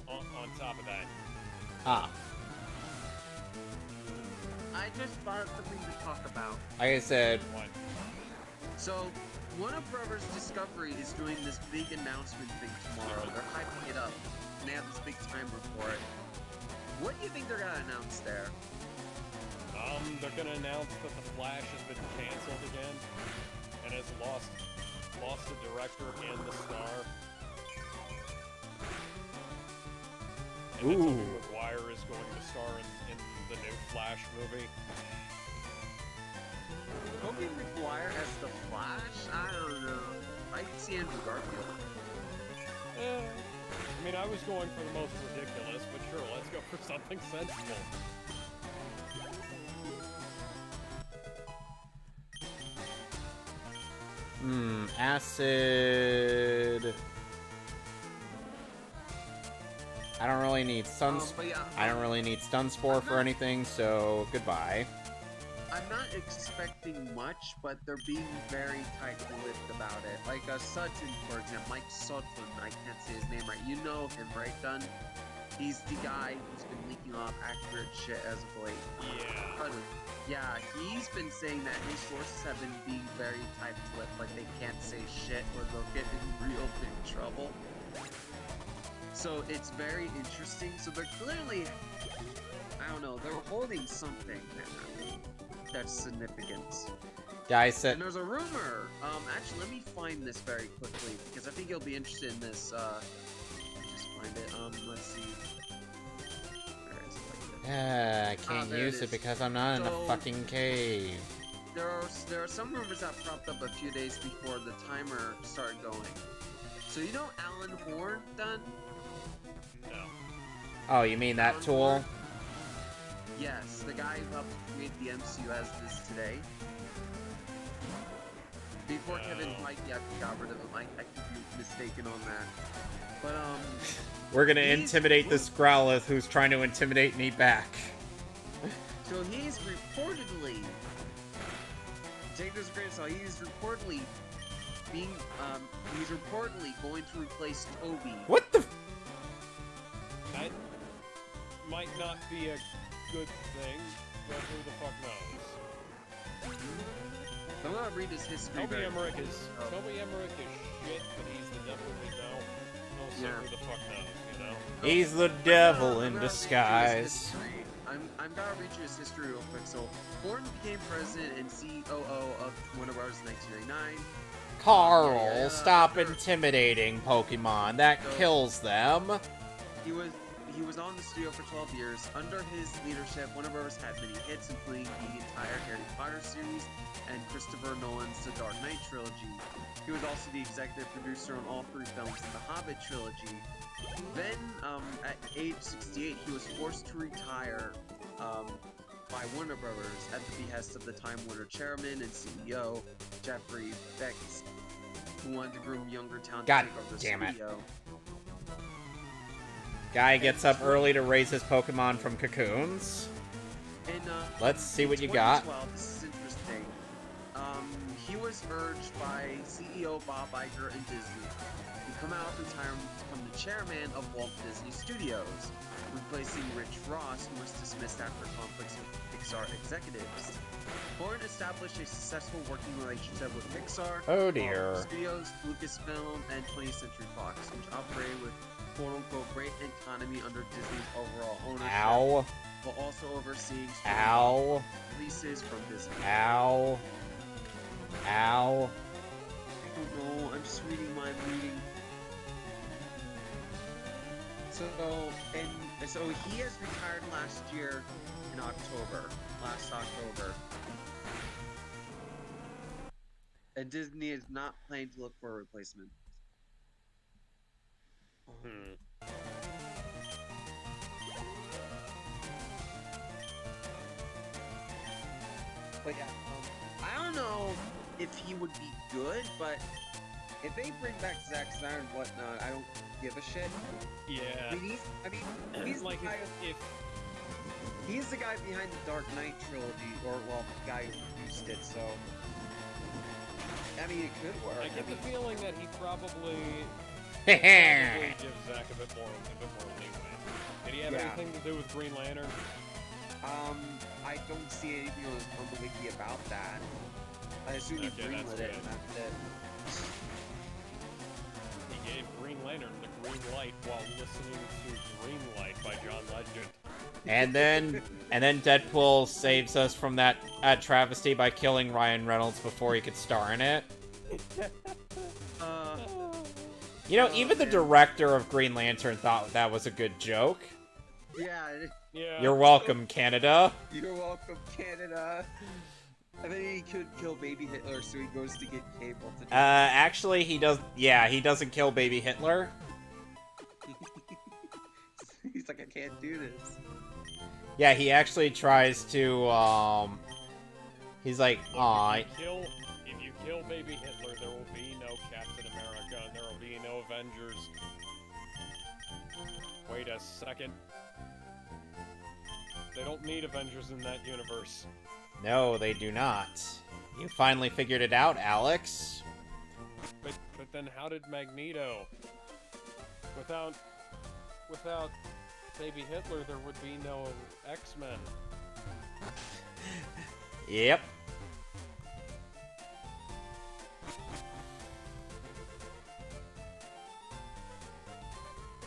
on top of that. Ah. I just thought of something to talk about. Like I said, What? So, Warner Brothers Discovery is doing this big announcement thing tomorrow. They're hyping it up, and they have this big timer for it. What do you think they're gonna announce there? They're gonna announce that the Flash has been canceled again, and has lost the director and the star. And that Tobey Maguire is going to star in the new Flash movie. Tobey Maguire as the Flash? I don't know. I can see Andrew Garfield. I mean, I was going for the most ridiculous, but sure, let's go for something sensible. Acid. I don't really need I don't really need stun spore for anything, so goodbye. I'm not expecting much, but they're being very tight-lipped about it. Like Sutton, for example, Mike Sutton, I can't say his name right. You know him, right, Dunn? He's the guy who's been leaking off accurate shit as of late. Yeah. Yeah, he's been saying that his sources have been being very tight-lipped, like they can't say shit or they'll get in real big trouble. So it's very interesting. So they're clearly, I don't know, they're holding something that's significant. Guys said. And there's a rumor. Actually, let me find this very quickly because I think you'll be interested in this. Just find it. Let's see. Where is it? Like this? I can't there use it it is. because I'm not in a So- fucking cave. There are some rumors that popped up a few days before the timer started going. So you know Alan Horn, Dunn? No. Oh, you mean that Alan tool? Horn? Yes, the guy who helped create the MCU as it is today. Before Kevin Feige got rid of him, I could be mistaken on that. But We're gonna he's- intimidate this Growlithe who's trying to intimidate me back. So he's reportedly, take this with a grain of salt, he's reportedly going to replace Toby. What the? That might not be a good thing, but who the fuck knows? I'm gonna read his history. Toby very Emmerich quickly. is shit, but he's the devil we know. Also, Yeah. who the fuck knows, you know? He's the devil in disguise. I'm gonna read you his history real quick. So, Horn became president and COO of Warner Bros. in 1999. Carl, stop intimidating Pokemon. That kills them. He was on the studio for 12 years. Under his leadership, Warner Bros. Had many hits, including the entire Harry Potter series and Christopher Nolan's The Dark Knight trilogy. He was also the executive producer on all 3 films in the Hobbit trilogy. Then, at age 68, he was forced to retire by Warner Brothers at the behest of the Time Warner chairman and CEO, Jeffrey Beck's, who wanted to groom younger talent to God take over the damn it. studio. Guy gets up early to raise his Pokemon from cocoons. And, Let's see what in you got. 2012, this is interesting. He was urged by CEO Bob Iger and Disney to come out of retirement to become the chairman of Walt Disney Studios, replacing Rich Ross, who was dismissed after conflicts with Pixar executives. Horn established a successful working relationship with Pixar, Oh dear. Marvel Studios, Lucasfilm, and 20th Century Fox, which operated with quote-unquote great economy under Disney's overall ownership, Ow. while also overseeing Ow. releases from Disney. Ow. Ow. I don't know, I'm just reading my reading. So he has retired last year in last October. And Disney is not planning to look for a replacement. But yeah, I don't know if he would be good, but if they bring back Zack Snyder and whatnot, I don't give a shit. Yeah. He's like the guy. if He's the guy behind the Dark Knight trilogy, or well, the guy who produced it. So, I mean, it could work. I get the feeling that he probably Heh. gives Zack a bit more leeway. Did he have Yeah. anything to do with Green Lantern? I don't see anything on the wiki about that. I assume he Okay, greenlit that's it, good. and that's it. He gave Green Lantern the green light while listening to Green Light by John Legend. And then Deadpool saves us from that travesty by killing Ryan Reynolds before he could star in it. You know, even the man. director of Green Lantern thought that was a good joke. Yeah, Yeah. You're welcome, Canada. you're welcome, Canada. I think he could kill Baby Hitler, so he goes to get Cable to do Actually, he does. Yeah, he doesn't kill Baby Hitler. He's like, I can't do this. Yeah, he actually tries to. He's like, aw. If you kill Baby Hitler, there will be no Captain America, and there will be no Avengers. Wait a second. They don't need Avengers in that universe. No, they do not. You finally figured it out, Alex. But then how did Magneto? Without Baby Hitler, there would be no X-Men. Yep.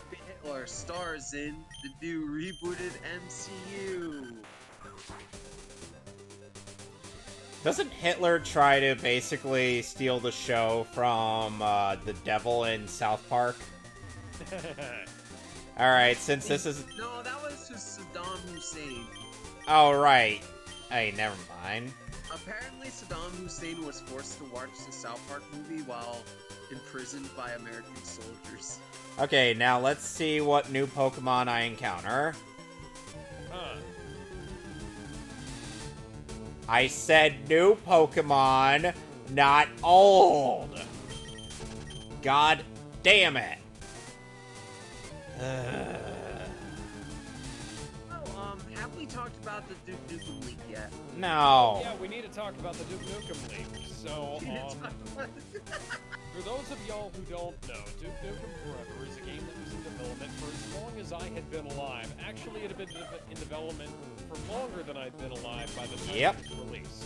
Baby Hitler stars in the new rebooted MCU. Doesn't Hitler try to basically steal the show from the devil in South Park? Alright, since this is... No, that was just Saddam Hussein. Oh, right. Hey, never mind. Apparently, Saddam Hussein was forced to watch the South Park movie while imprisoned by American soldiers. Okay, now let's see what new Pokemon I encounter. Huh. I said new Pokemon, not old. God damn it. Oh, have we talked about the Duke Nukem leak yet? No. Yeah, we need to talk about the Duke Nukem leak. So, for those of y'all who don't know, Duke Nukem Forever is a game that was in development for as long as I had been alive. Actually, it had been in development for longer than I'd been alive by the time Yep. it was released.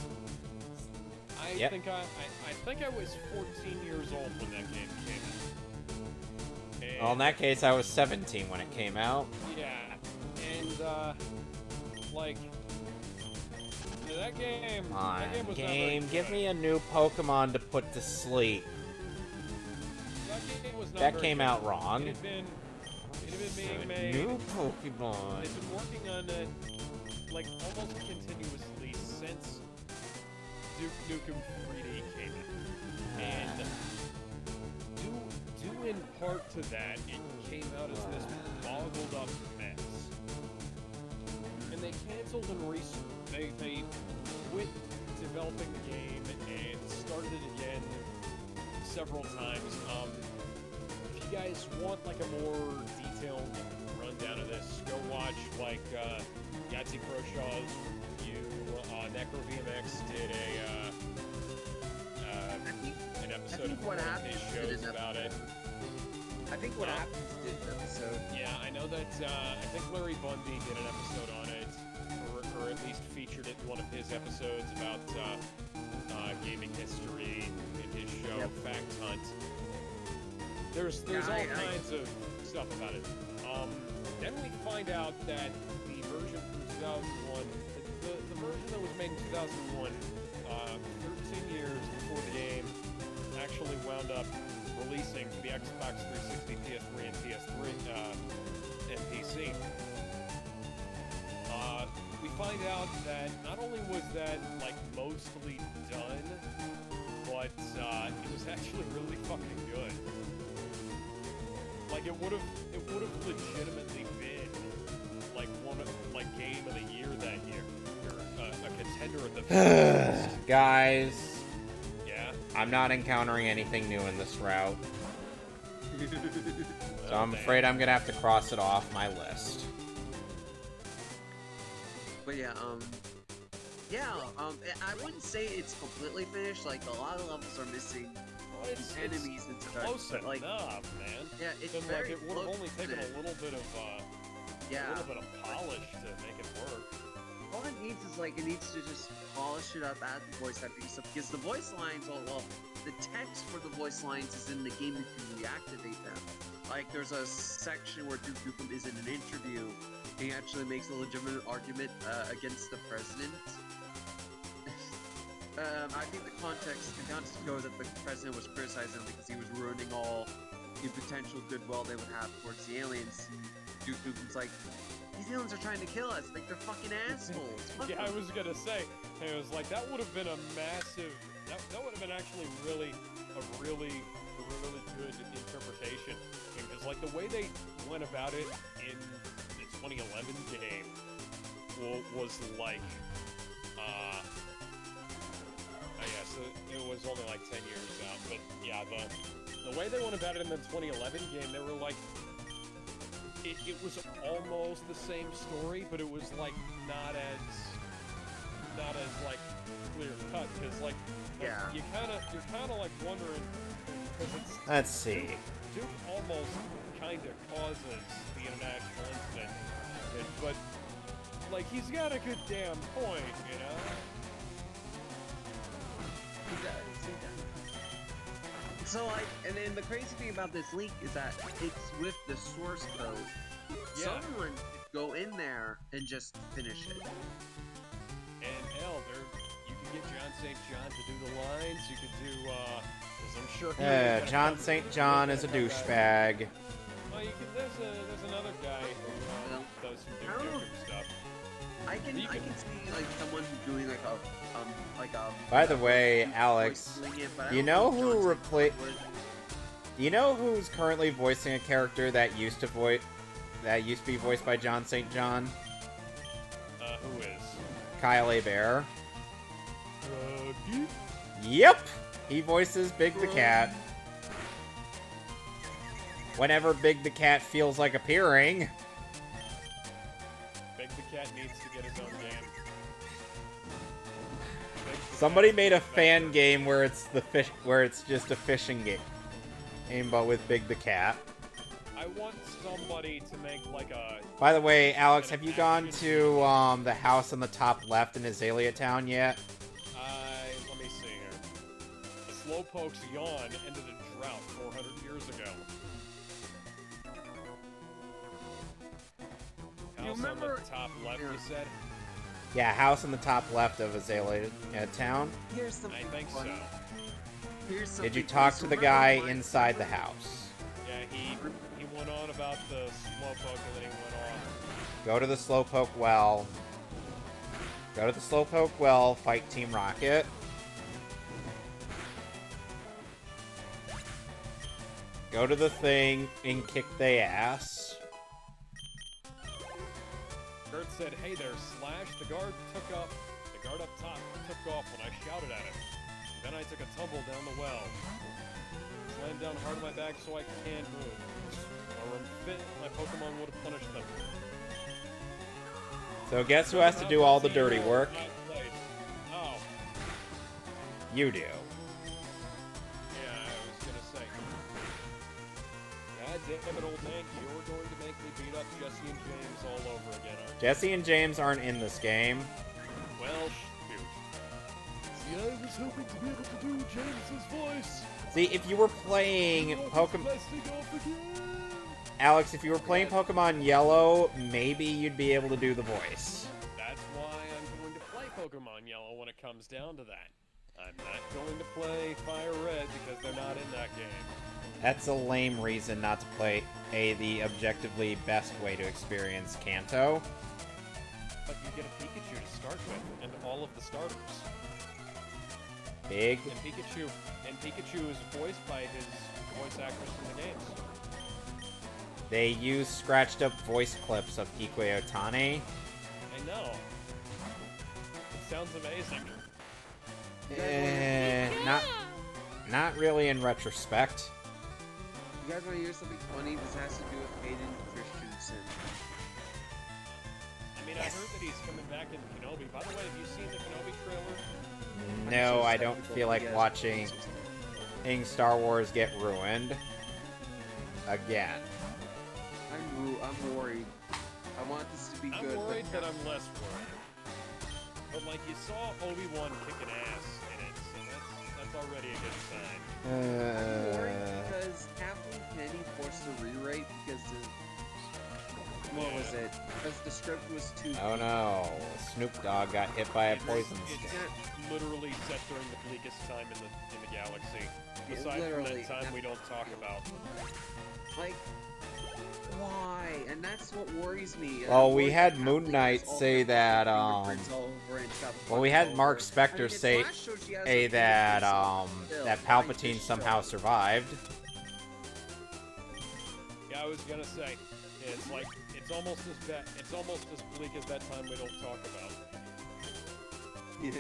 I Yep. think I was 14 years old when that game came out. And, Well, in that case, I was 17 when it came out. yeah, and like that game. Come on, that game was not very game, good. give me a new Pokemon to put to sleep. That game was not That very came good. out wrong. It had been being made. New Pokemon. They've been working on it like almost continuously since Duke Nukem 3D came in. And due in part to that, it came out as this boggled up mess. And they canceled and they quit developing the game and started it again several times. If you guys want like a more detailed rundown of this, go watch like Yahtzee Crowshaw's review. NecroVMX did an episode of one of his shows about it. I think what happens did an episode. Yeah, I know that. I think Larry Bundy did an episode on it, or at least featured it in one of his episodes about gaming history in his show Fact Hunt. There's all kinds of stuff about it. Then we find out that the version from 2001, the version that was made in 2001, 13 years before the game actually wound up releasing to the Xbox 360, PS3, and PS3 and PC. We find out that not only was that like mostly done, but it was actually really fucking good. Like it would have legitimately been like game of the year that year, or a contender at the very least. Guys, Yeah. I'm not encountering anything new in this route. So I'm damn. afraid I'm gonna have to cross it off my list. But yeah, I wouldn't say it's completely finished. Like a lot of levels are missing Well, it's enemies and stuff. close but, like, enough, man. yeah, it's And very like it would have close only to taken it. a little bit of Yeah, polish to make it work. all it needs is like, it needs to just polish it up at the voice acting stuff, because the voice lines, well, the text for the voice lines is in the game if you reactivate them. Like, there's a section where Duke Nukem is in an interview, and he actually makes a legitimate argument against the president. I think the context goes that the president was criticizing him because he was ruining all the potential goodwill they would have towards the aliens. And Duke Nukem's like, these aliens are trying to kill us. Like, they're fucking assholes. Yeah, I was gonna say, it was like, that would have been a massive, that would have been actually a really good interpretation. Because, like, the way they went about it in the 2011 game was like, so it was only like 10 years out, but yeah, the way they went about it in the 2011 game, they were like, it was almost the same story, but it was like not as like clear cut, because like, yeah, you're kind of like wondering, because it's, Let's see. Duke almost kind of causes the international incident, but like, he's got a good damn point, you know. He does. So, like, and then the crazy thing about this leak is that it's with the source code. Yeah. Someone could go in there and just finish it. And hell, you can get John St. John to do the lines. You could do, 'cause I'm sure. John St. John is a douchebag. Oh, you can. There's another guy who does some Duke Nukem stuff. I can see like someone doing like a By the way, Alex, it, do you know who's currently voicing a character that used to be voiced by John St. John? Who is? Kyle Hebert. Yep, he voices Big the Cat. Whenever Big the Cat feels like appearing. Big the Cat needs to get his own game. Somebody made a fan game where it's just a fishing game, but with Big the Cat. I want somebody to make like a. By the way, Alex, have you gone to the house on the top left in Azalea Town yet? Let me see here. The Slowpoke's yawn ended a drought 400 years ago. House remember- on the top left, you said? Yeah, house on the top left of Azalea Town. Here's something I think funny. so. Here's something Did you talk funny. to the guy inside the house? Yeah, he went on about the Slowpoke and then he went off. Go to the Slowpoke well. Go to the Slowpoke well, fight Team Rocket. Go to the thing and kick they ass. Kurt said, "Hey there, Slash." The guard up top took off when I shouted at him. Then I took a tumble down the well. Slammed down hard on my back so I can't move. Or fit, my Pokemon would have punished them. So guess who has to do all the dirty work? Oh, You do. yeah, I was gonna say. God damn it, old man, you're going to make me beat up Jesse and James all over again, aren't you? Jesse and James aren't in this game. Well, shoot. See, I was hoping to be able to do James's voice. See, if you were playing Pokemon... Alex, if you were playing Pokemon Yellow, maybe you'd be able to do the voice. That's why I'm going to play Pokemon Yellow when it comes down to that. I'm not going to play FireRed because they're not in that game. That's a lame reason not to play the objectively best way to experience Kanto. But you get a Pikachu to start with, and all of the starters. Big. And Pikachu is voiced by his voice actors from the games. They use scratched up voice clips of Ikue Otani. I know. It sounds amazing. Not really in retrospect. You guys want to hear something funny? This has to do with Hayden Christensen. I mean, I heard that he's coming back in Kenobi. By the way, have you seen the Kenobi trailer? No, I don't feel like watching Star Wars get ruined again. I'm worried. I want this to be good. I'm worried, but I'm less worried. But like you saw Obi-Wan kicking ass in it, so that's already a good sign. I'm worried because Kathleen Kennedy forced a rewrite because what was it? Because the script was too. Oh no, Snoop Dogg got hit by a poison It's stick. literally set during the bleakest time in the galaxy. Aside from literally, that time we don't talk about. Like, why? And that's what worries me. Well, we had Moon Knight say that, well, we had Mark Spector say that, that Palpatine somehow survived. Yeah, I was gonna say, it's like, it's almost as bad, it's almost as bleak as that time we don't talk about. Yeah.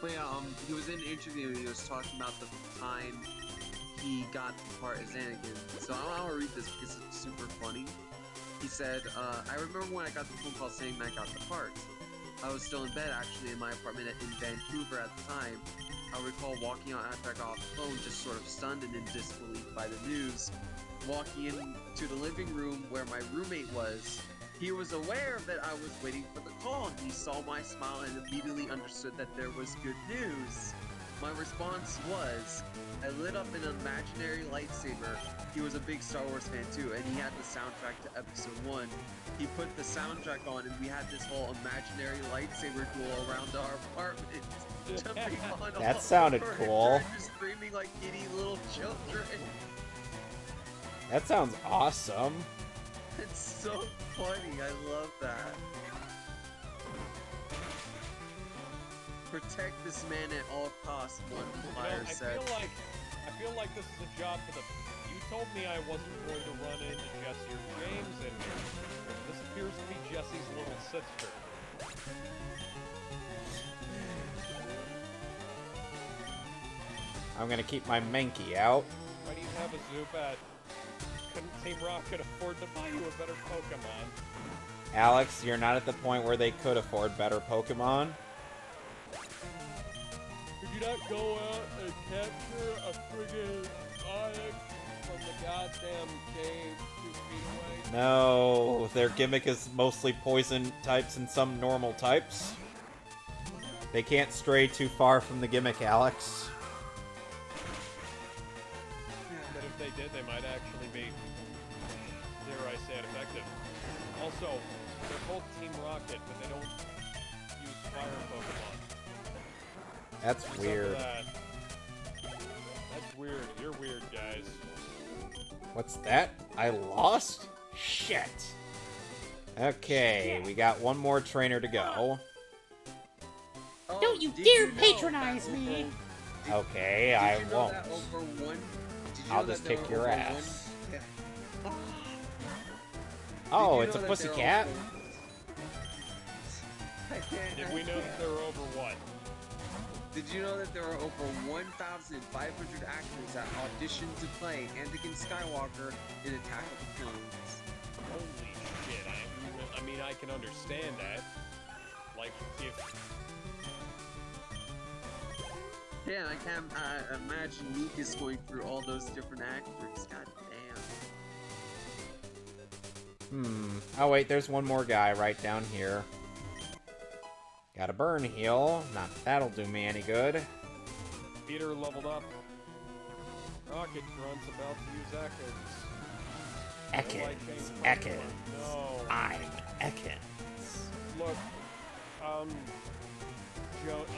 But yeah, he was in an interview and he was talking about the time he got the part as Anakin. So I want to read this because it's super funny. He said, I remember when I got the phone call saying I got the part. I was still in bed actually in my apartment in Vancouver at the time. I recall walking out after I got off the phone just sort of stunned and in disbelief by the news. Walking into the living room where my roommate was. He was aware that I was waiting for the call, and he saw my smile and immediately understood that there was good news. My response was, I lit up an imaginary lightsaber. He was a big Star Wars fan too, and he had the soundtrack to Episode 1. He put the soundtrack on, and we had this whole imaginary lightsaber duel around our apartment. Jumping on That all sounded over cool. and just screaming like giddy little children. That sounds awesome. It's so funny, I love that. Protect this man at all costs, one flyer said. I feel like this is a job for the... You told me I wasn't going to run into Jesse or James, and this appears to be Jesse's little sister. I'm gonna keep my Mankey out. Why do you have a Zubat? Couldn't Team Rocket afford to buy you a better Pokemon? Alex, you're not at the point where they could afford better Pokemon. Could you not go out and capture a friggin' Onyx from the goddamn cave 2 feet away? No, their gimmick is mostly poison types and some normal types. They can't stray too far from the gimmick, Alex. But if they did, they might actually be, dare I say it, effective. Also, they're called Team Rocket, but they don't use fire Pokemon. That's What's weird. up with that? That's weird. You're weird, guys. What's that? I lost? Shit. Okay, we got one more trainer to go. Oh, Don't you did dare know patronize that me! Okay, Did I you know won't. that over one- did you I'll know just that there kick were your over ass. one- Yeah. Oh, Did you it's a know that there pussycat? were over- I can't- Did we know that they were over what? Did you know that there are over 1,500 actors that auditioned to play Anakin Skywalker in Attack of the Clones? Holy shit, I mean, I can understand that. Like, if... Yeah, I can't imagine Lucas going through all those different actors. God damn. Oh wait, there's one more guy right down here. Got a burn heal. Not that that'll do me any good. Peter leveled up. Rocket Grunt's about to use Echoes. No light chain Ekans. Pokemon. No. I'm Ekans. Look, I'm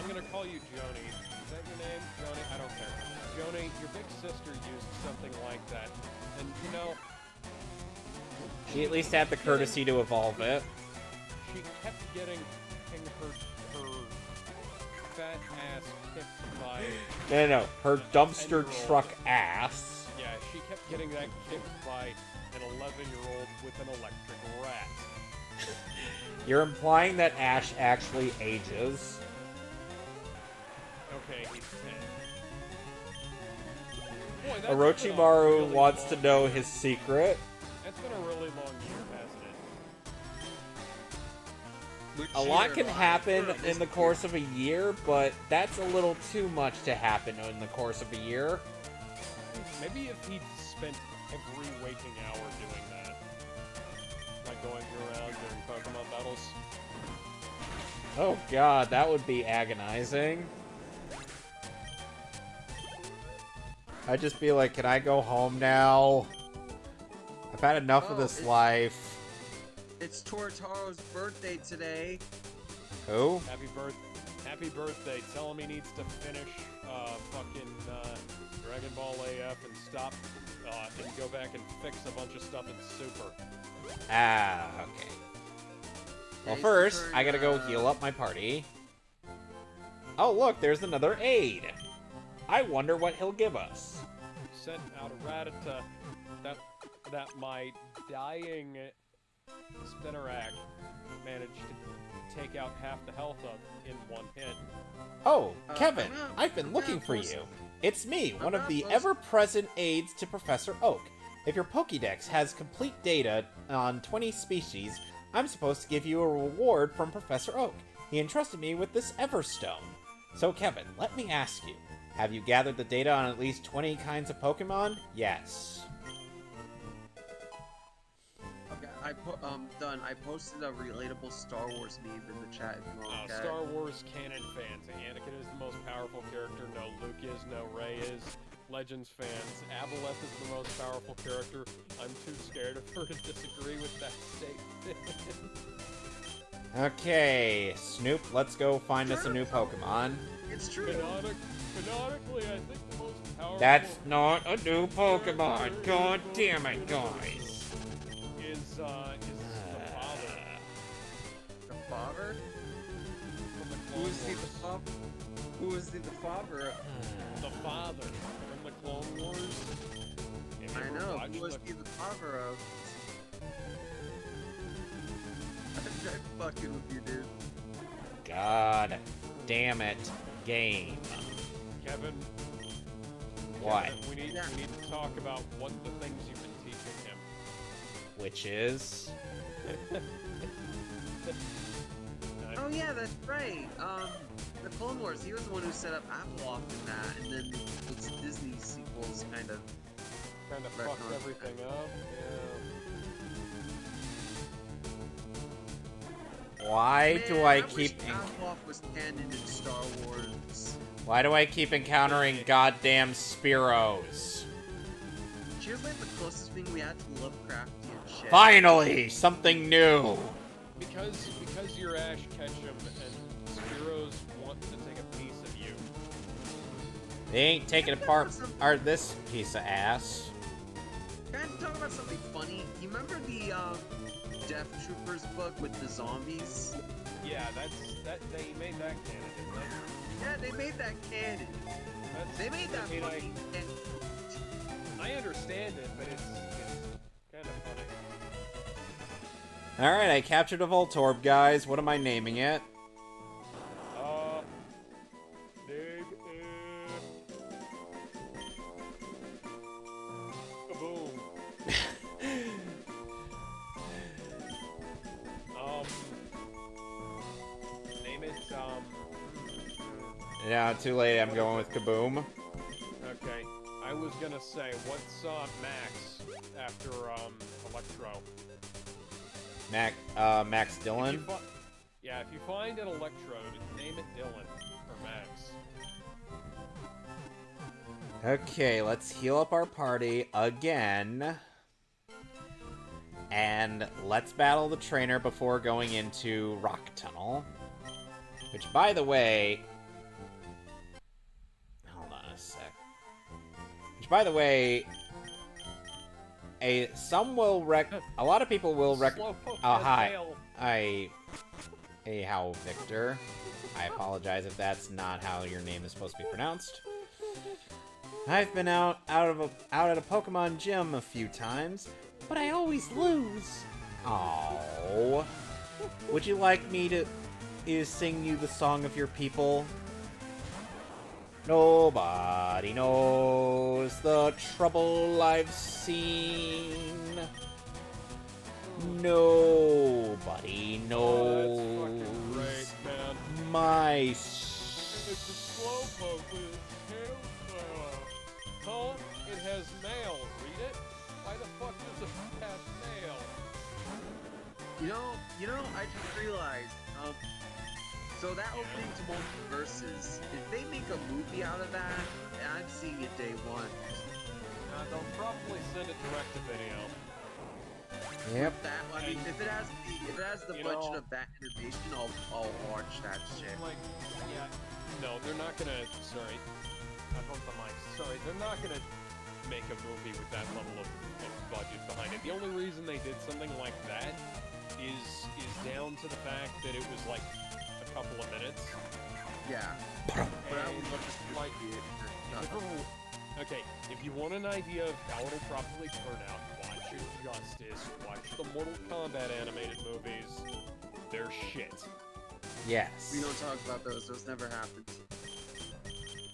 gonna call you Joni. Is that your name? Joni? I don't care. Joni, your big sister used something like that. And, you know... She at least had the courtesy to evolve it. She kept getting her fat ass kicked by... No. Her dumpster 10-year-old. truck ass. Yeah, she kept getting that kicked by an 11-year-old with an electric rat. You're implying that Ash actually ages. Okay, he's 10. Boy, that's been a Orochimaru really wants to long know year. his secret. That's been a really long year, hasn't it? A lot can happen in the course of a year, but that's a little too much to happen in the course of a year. Maybe if he spent every waking hour doing that. Like going around during Pokemon battles. Oh god, that would be agonizing. I'd just be like, can I go home now? I've had enough of this life. It's Tortaro's birthday today. Who? Happy birthday. Tell him he needs to finish fucking Dragon Ball AF and stop and go back and fix a bunch of stuff in Super. Ah, okay. Well, first, I gotta go heal up my party. Oh, look, there's another aid. I wonder what he'll give us. Sent out a Rattata that my dying Spinnerack managed to take out half the health of in one hit. Oh, Kevin, I've been looking for you. It's me, one of the ever-present aides to Professor Oak. If your Pokédex has complete data on 20 species, I'm supposed to give you a reward from Professor Oak. He entrusted me with this Everstone. So, Kevin, let me ask you, have you gathered the data on at least 20 kinds of Pokemon? Yes. Okay, done. I posted a relatable Star Wars meme in the chat if you want. Star Wars canon fans. Anakin is the most powerful character. No Luke is. No Rey is. Legends fans. Aboleth is the most powerful character. I'm too scared of her to disagree with that statement. Okay, Snoop, let's go find us a new Pokemon. It's true. Canonically, I think the most powerful... That's not a new Pokemon. God damn it, guys. Is the father. The father? From the Who Clone is the Wars. father? Who is the father? The father from the Clone Wars. Have you I ever know. watched Who is the father of? I'm fucking with you, dude. God damn it, game. Kevin? What? Kevin, we need to talk about what the things you've been teaching him. Which is... Oh yeah, that's right. The Clone Wars, he was the one who set up Apple in that, and then it's Disney sequels kind of fucked everything up. Why do I keep... wish Apple was canon in Star Wars. Why do I keep encountering goddamn Spearows? She was like the closest thing we had to Lovecraftian shit. Finally! Something new! Because you're Ash Ketchum and Spiros want to take a piece of you. They ain't taking apart this piece of ass. Can I talk about something funny? You remember the Death Troopers book with the zombies? Yeah, they made that canon, didn't they? Yeah, they made that canon. They made that fucking canon. I understand it, but it's kind of funny. Alright, I captured a Voltorb, guys. What am I naming it? Name Kaboom. Name it, Yeah, too late. I'm going with Kaboom. Okay. I was gonna say, what's, Max after, Electro? Max Dillon? Yeah, if you find an Electrode, name it Dylan, or Max. Okay, let's heal up our party again. And let's battle the trainer before going into Rock Tunnel. Which, by the way... Hold on a sec. Which, by the way... A lot of people will Slowpoke Oh, has hi. mail. Hey, how, Victor. I apologize if that's not how your name is supposed to be pronounced. I've been out at a Pokemon gym a few times, but I always lose. Oh. Would you like me to sing you the song of your people? Nobody knows the trouble I've seen. Nobody knows That's fucking great, man. my It's a Slowpoke with its tail. Huh? It has mail. Read it? Why the fuck does it have mail? You know, I just realized, So that opening to multiverses, if they make a movie out of that, I'm seeing it day one. They'll probably send it direct to video. Yep. That I mean, if it has the You budget know- of that animation, I'll watch that shit. Like, yeah, no, they're not gonna. Sorry, I bumped the mic. Sorry, they're not gonna make a movie with that level of budget behind it. The only reason they did something like that is down to the fact that it was like a couple of minutes. Yeah. But I And, would love to see like, okay, if you want an idea of how it'll probably turn out, watch Injustice, watch the Mortal Kombat animated movies. They're shit. Yes. We don't talk about those. Those never happened.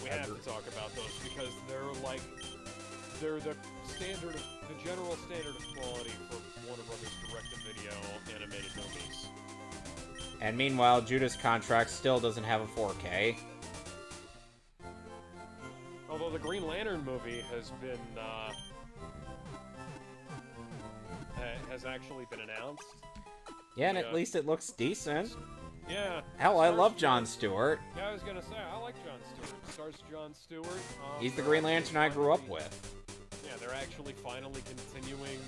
We have to talk about those because they're like, they're the standard, the general standard of quality for Warner Brothers direct-to-video animated movies. And meanwhile, Judah's contract still doesn't have a 4K. Although the Green Lantern movie has been, has actually been announced. Yeah, and Yeah. at least it looks decent. Yeah. Hell, I Stars love Jon Stewart. Yeah, I was gonna say, I like Jon Stewart. Stars Jon Stewart. He's the they're Green actually Lantern I grew up finally- with. Yeah, they're actually finally continuing,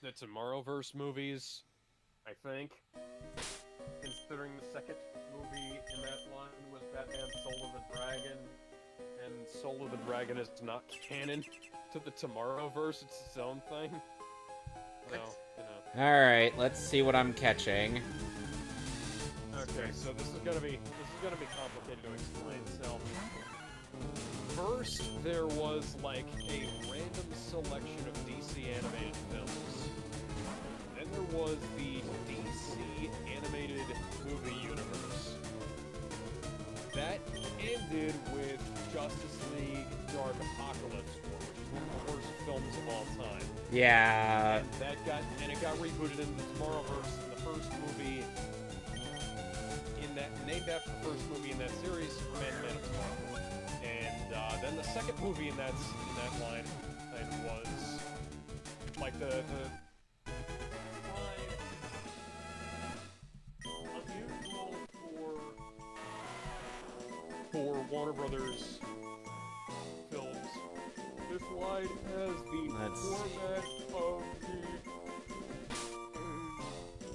the Tomorrowverse movies, I think. Considering the second movie in that line was Batman Soul of the Dragon, and Soul of the Dragon is not canon to the Tomorrowverse, it's its own thing. So, you know. Alright, let's see what I'm catching. Okay, so this is gonna be complicated to explain. So first there was like a random selection of DC animated films. Then there was the DC animated movie universe. That ended with Justice League Dark Apocalypse War, which is one of the worst films of all time. Yeah. And it got rebooted into the Tomorrowverse, and the first movie named after the first movie in that series, Superman Man of Tomorrow. And then the second movie in that line was like the unusual for Warner Brothers films. This line has the format of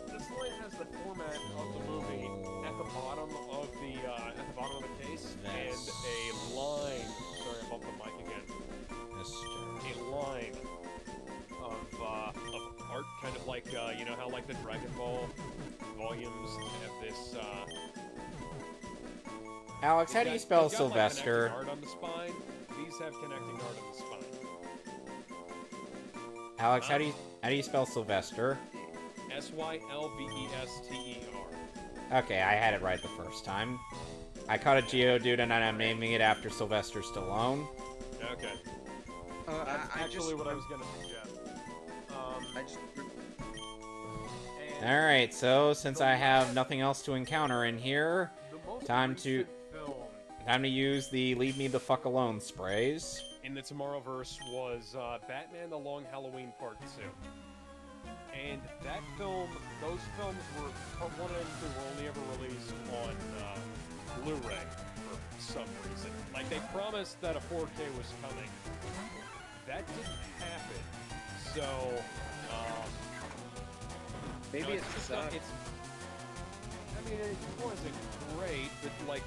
this line has the format of the movie at the bottom of the case, and a line. Sorry, I bumped the mic again. A line of art, kind of like you know how like the Dragon Ball volumes have this. Alex, how do you spell they've got, like, Sylvester? connecting art on the spine. These have connecting art on the spine. Alex, how do you spell Sylvester? Sylvester. Okay, I had it right the first time. I caught a Geodude and I'm naming it after Sylvester Stallone. Okay. That's actually what I was gonna suggest. Alright, so since I have nothing else to encounter in here, time to use the Leave Me the Fuck Alone sprays. In the Tomorrowverse was Batman: The Long Halloween Part 2. And that film, those films were, Part 1 and 2 were only ever released on Blu-ray for some reason. Like, they promised that a 4K was coming. That didn't happen. So, maybe it's just not, I mean, it wasn't great, but like,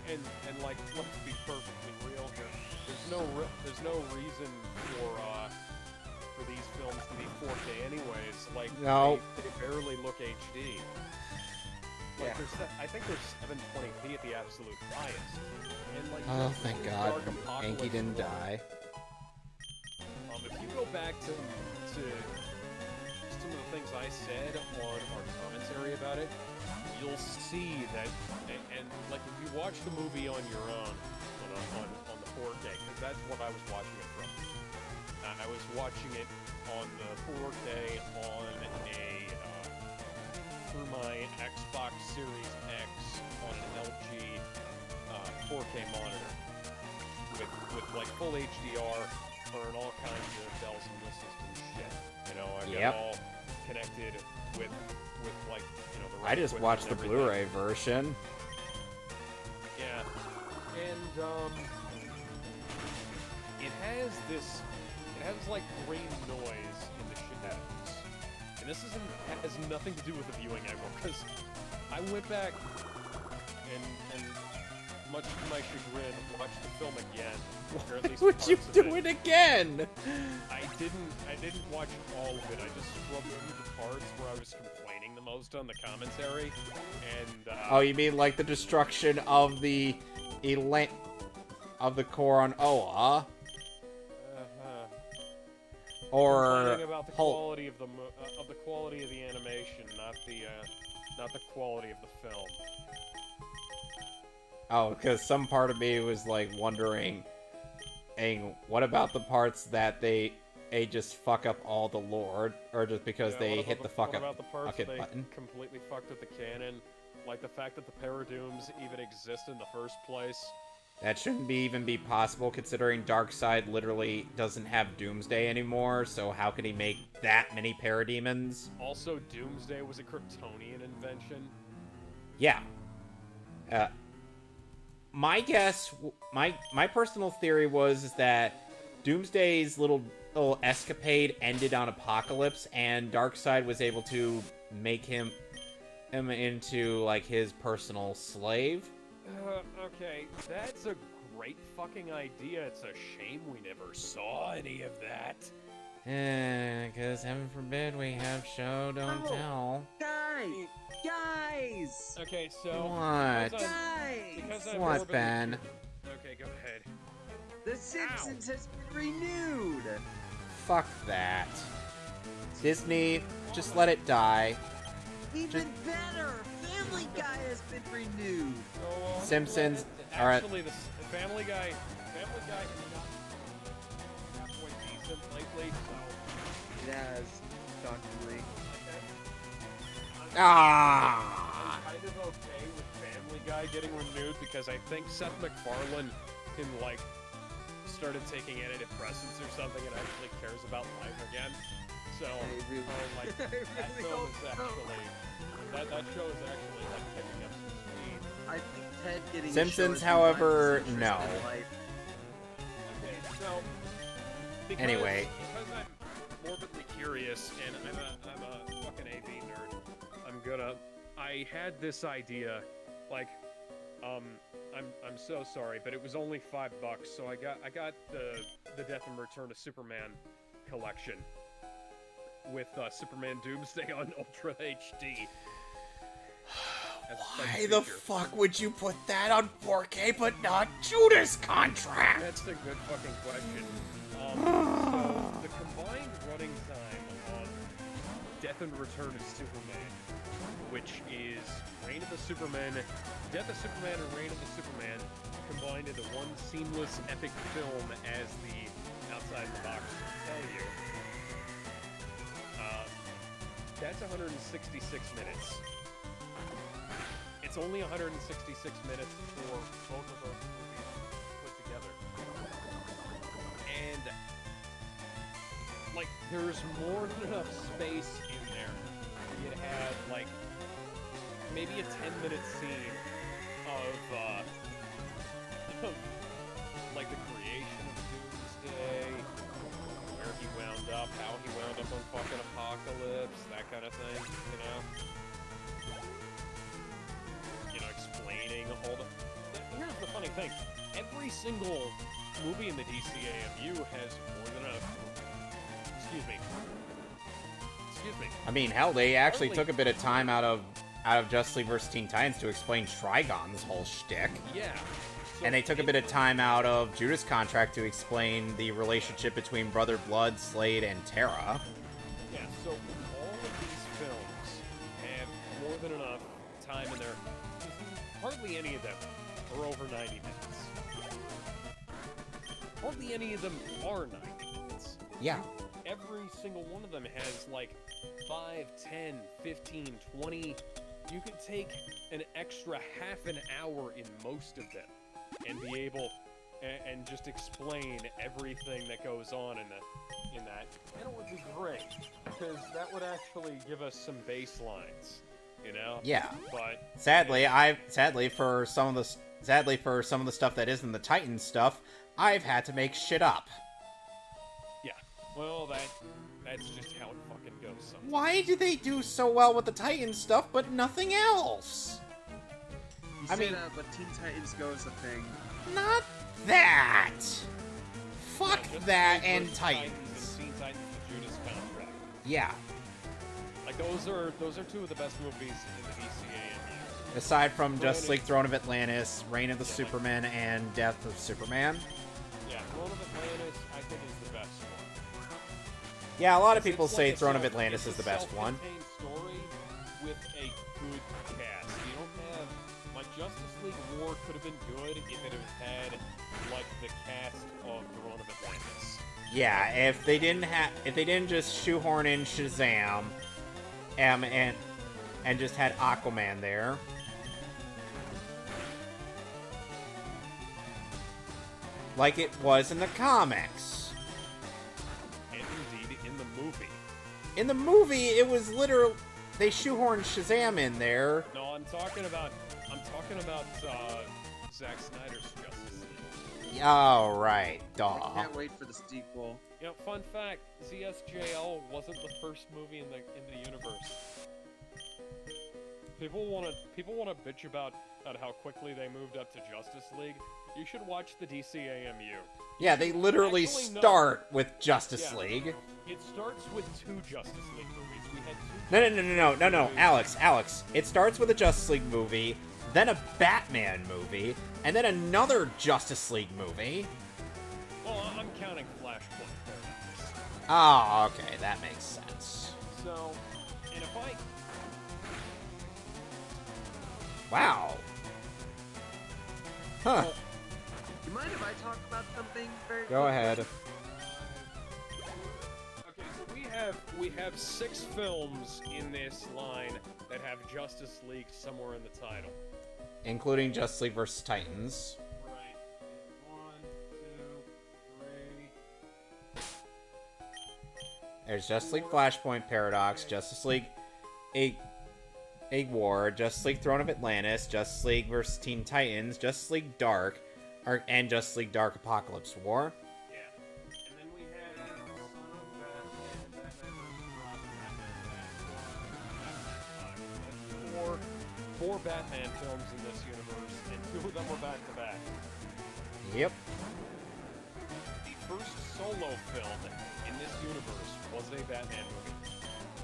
and like, let's be perfectly real here. There's no reason for these films to be 4K anyways. Like, no, they barely look HD. Like, I think they're 720p at the absolute highest. And like, oh, thank God, Dark Apocalypse Anki didn't War, die. If you go back to some of the things I said on our commentary about it, you'll see that, and like if you watch the movie on your own, on the 4K, because that's what I was watching it from. I was watching it on the 4K on through my Xbox Series X on an LG 4K monitor with like full HDR, and all kinds of bells and whistles and shit. You know, I got connected with like, you know, the right I just equipment watched and the everything. Blu-ray version. Yeah, and it has like green noise in the shadows, and this has nothing to do with the viewing angle, because I went back and much to my chagrin watched the film again, or at least Would parts you of do it again? I didn't watch all of it. I just scrubbed through the parts where I was complaining the most on the commentary, and Oh, you mean like the destruction of the core on Oa? Or complaining about the Hulk? quality of the quality of the animation, not the quality of the film. Oh, because some part of me was like wondering, what about the parts that they just fuck up all the lore, or just because Yeah, they what hit about the fuck what up about the parts bucket they button? completely fucked with the canon, like the fact that the Paradooms even exist in the first place. That shouldn't even be possible, considering Darkseid literally doesn't have Doomsday anymore, so how could he make that many parademons? Also, Doomsday was a Kryptonian invention. Yeah. My guess, my personal theory was that Doomsday's little escapade ended on Apocalypse, and Darkseid was able to make him into like his personal slave. Okay, that's a great fucking idea. It's a shame we never saw any of that. Because heaven forbid we have show, don't No. tell. Guys! Okay, so What? because I'm What, morbidly Ben? Okay, go ahead. The Simpsons has been renewed! Fuck that. Disney, just let it die. Even better! Family Guy has been renewed! So, Simpsons are at- actually the Family Guy has not halfway decent lately, so It has, shockingly. Ah! I'm kind of okay with Family Guy getting renewed, because I think Seth MacFarlane like started taking antidepressants or something and actually cares about life again. So I really- like I that really film hope is so. actually that show is actually like picking up some speed. I think Ted getting a Simpsons, show is however, in my best no. interest in life. Okay, so because, Anyway. because I'm morbidly curious and I'm a fucking AV nerd, I had this idea, like, I'm so sorry, but it was only $5, so I got the Death and Return of Superman collection with Superman Doomsday on Ultra HD. As a Why special the feature. fuck would you put that on 4K but not Judas Contract? That's a good fucking question. So the combined running time on Death and Return of Superman, which is Reign of the Superman, Death of Superman, and Reign of the Superman, combined into one seamless epic film, as the outside the box will tell you. That's 166 minutes. It's only 166 minutes for both of those movies put together. And, like, there's more than enough space in there for you to have, like, maybe a 10-minute scene of, like, the creation of Doomsday, where he wound up, how he wound up on fucking Apocalypse, that kind of thing, you know? You know, explaining all the... Here's the funny thing. Every single movie in the DCAMU has more than enough... Excuse me. I mean, hell, they actually Hardly- took a bit of time out of Justice League vs. Teen Titans to explain Trigon's whole shtick. Yeah. So And they took a bit of time out of Judas Contract to explain the relationship between Brother Blood, Slade, and Terra. Yeah, so all of these films have more than enough time in there. Hardly any of them are over 90 minutes. Hardly any of them are 90 minutes. Yeah. Every single one of them has like 5, 10, 15, 20. You could take an extra half an hour in most of them and be able and just explain everything that goes on in in that, and it would be great, because that would actually give us some baselines, you know? Yeah. But Sadly for some of the stuff that isn't the Titan stuff, I've had to make shit up. yeah, well, that's just how it fucking goes sometimes. Why do they do so well with the Titan stuff, but nothing else? You I say mean- that, but Teen Titans Go is a thing. Not that! Fuck Yeah, Justice that League and versus Titans. and Teen Titans the Judas Contract. Yeah. Like, those are two of the best movies in the DCAMU. Aside from Justice League Throne of Atlantis, Reign of the Superman, and Death of Superman. Yeah, Throne of Atlantis, I think, is the best one. Yeah, a lot of people It's say like a Throne of self- Atlantis it's is a the best one. self-contained story with a good cast. You don't have, like, Justice League War could have been good if it had like the cast of Throne of Atlantis. Yeah, if they didn't just shoehorn in Shazam, and just had Aquaman there. Like it was in the comics. And indeed in the movie. In the movie, it was literal. They shoehorned Shazam in there. No, I'm talking about Zack Snyder's Justice League. Oh, right. I Duh. can't wait for the sequel. You know, fun fact, ZSJL wasn't the first movie in the universe. People wanna bitch about how quickly they moved up to Justice League. You should watch the DCAMU. Yeah, they literally Actually, no. start with Justice Yeah. League. It starts with 2 Justice League movies. We had 2 No, Alex. It starts with a Justice League movie, then a Batman movie, and then another Justice League movie. Well, I'm counting Flashpoint Paradox. Oh, okay, that makes sense. So, and if I... Wow. Huh. Well, You mind if I talk about something very Go quickly? ahead. okay, so we have 6 films in this line that have Justice League somewhere in the title. Including Justice League vs. Titans. Right. 1, 2, 3. There's Justice League Flashpoint Paradox, Justice League A War, Justice League Throne of Atlantis, Justice League vs. Teen Titans, Justice League Dark, and Justice League Dark Apocalypse War. Yeah. And then we had Son of Batman, Batman vs. Robin, Batman 4 Batman films in this universe, and 2 of them were back to back. Yep. The first solo film in this universe was a Batman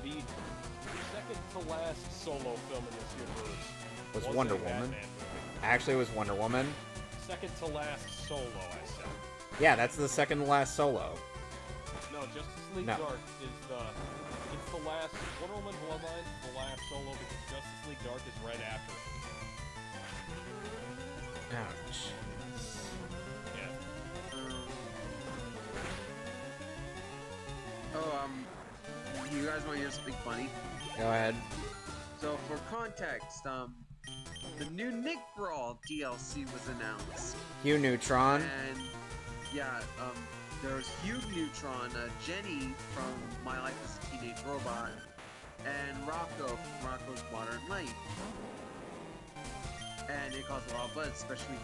movie. The second to last solo film in this universe Was a Wonder Batman Woman. movie. Actually, it was Wonder Woman. Second to last solo, I said. Yeah, that's the second to last solo. No, Justice League No. Dark is it's the last. Wonder Woman Bloodline is the last solo because Justice League Dark is right after it. Ouch. Yeah. You guys want to hear something funny? Go ahead. So, for context, the new Nick Brawl DLC was announced. Hugh Neutron. And, yeah, there's Hugh Neutron, Jenny from My Life as a Teenage Robot, and Rocco from Rocco's Modern Life. And it caused a lot of buzz, especially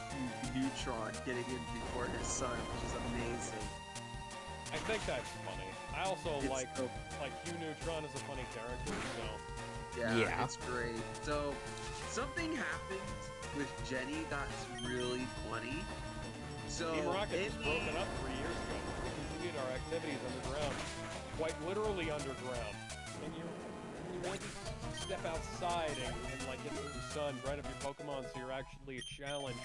Hugh Neutron getting in before his son, which is amazing. I think that's funny. I also It's like so- Hugh Neutron is a funny character, so Yeah, Yeah. it's great. So, something happened with Jenny that's really funny. So, Team Rocket in was the- broken up 3 years ago. We continued our activities underground, quite literally underground. And you maybe step outside and like get some sun, bright up your Pokemon so you're actually a challenge.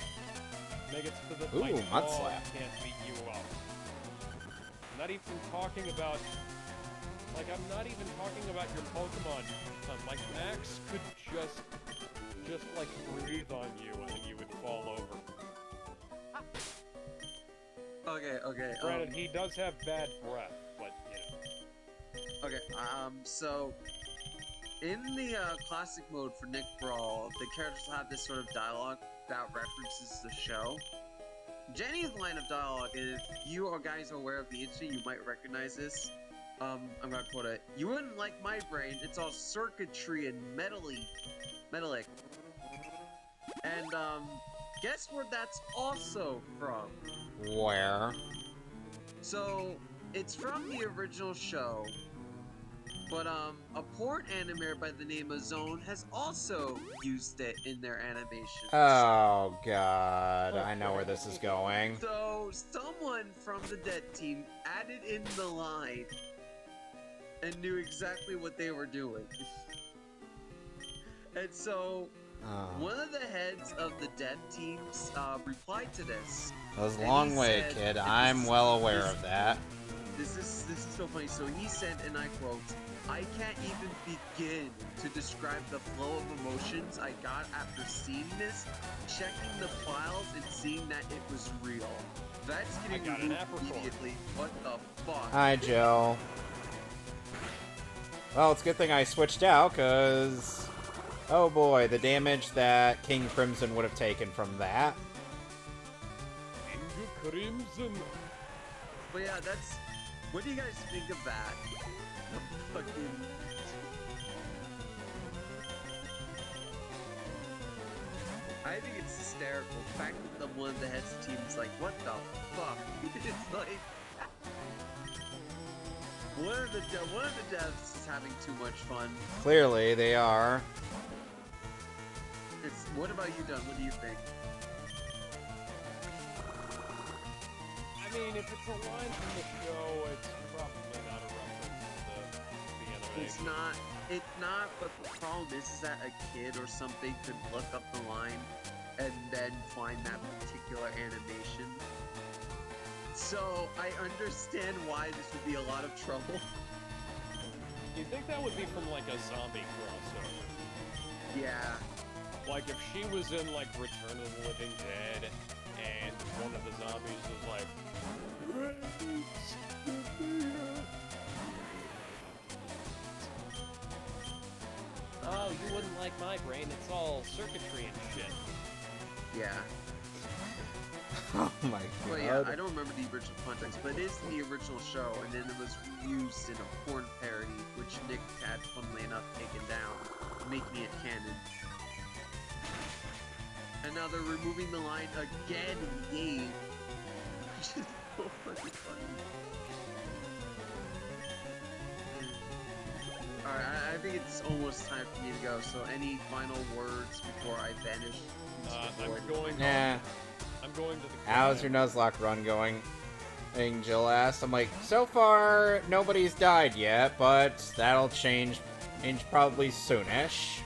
Make it so that Ooh, my Mud dog Slap. can't beat you up. I'm not even talking about your Pokemon. Like Max could just like breathe on you and then you would fall over. Okay. Granted, he does have bad breath, but you know. Okay, so in the classic mode for Nick Brawl, the characters have this sort of dialogue that references the show. Jenny's line of dialogue is, you are guys aware of the industry, you might recognize this. I'm gonna quote it. You wouldn't like my brain, it's all circuitry and metallic. And, guess where that's also from? Where? So, it's from the original show, but, a porn animator by the name of Zone has also used it in their animations. Oh, God. I know where this is going. So, someone from the Dead team added in the line and knew exactly what they were doing. And so, one of the heads of the Dead teams replied to this. That was a And long he way, said- kid. and I'm this- well aware this- of that. This is so funny. So he said, and I quote, "I can't even begin to describe the flow of emotions I got after seeing this, checking the files and seeing that it was real. That's getting got an removed apricot. immediately. What the fuck?" Hi, Jill. Well, it's a good thing I switched out, because... Oh boy, the damage that King Crimson would have taken from that. King Crimson. But yeah, that's. What do you guys think of that? Fucking. I think it's hysterical. The fact that one of the heads of the team is like, "What the fuck?" It's like. One of the devs is having too much fun. Clearly, they are. It's. What about you, Dunn? What do you think? I mean, if it's a line from the show, it's probably not a reference to the animation. It's not, but the problem is that a kid or something could look up the line and then find that particular animation. So, I understand why this would be a lot of trouble. You think that would be from like a zombie crossover? Yeah. Like if she was in like Return of the Living Dead and one of the zombies was like, Oh, you wouldn't like my brain. It's all circuitry and shit. Yeah. Oh my Well, yeah, I god. don't remember the original context, but it is in the original show, and then it was used in a porn parody, which Nick had, funnily enough, taken down, making it canon. And now they're removing the line again in game, which is so fucking funny. Alright, I think it's almost time for me to go, so any final words before I vanish? I'm going to the How's your Nuzlocke run going? And Jill asked. I'm like, so far, nobody's died yet, but that'll change probably soonish.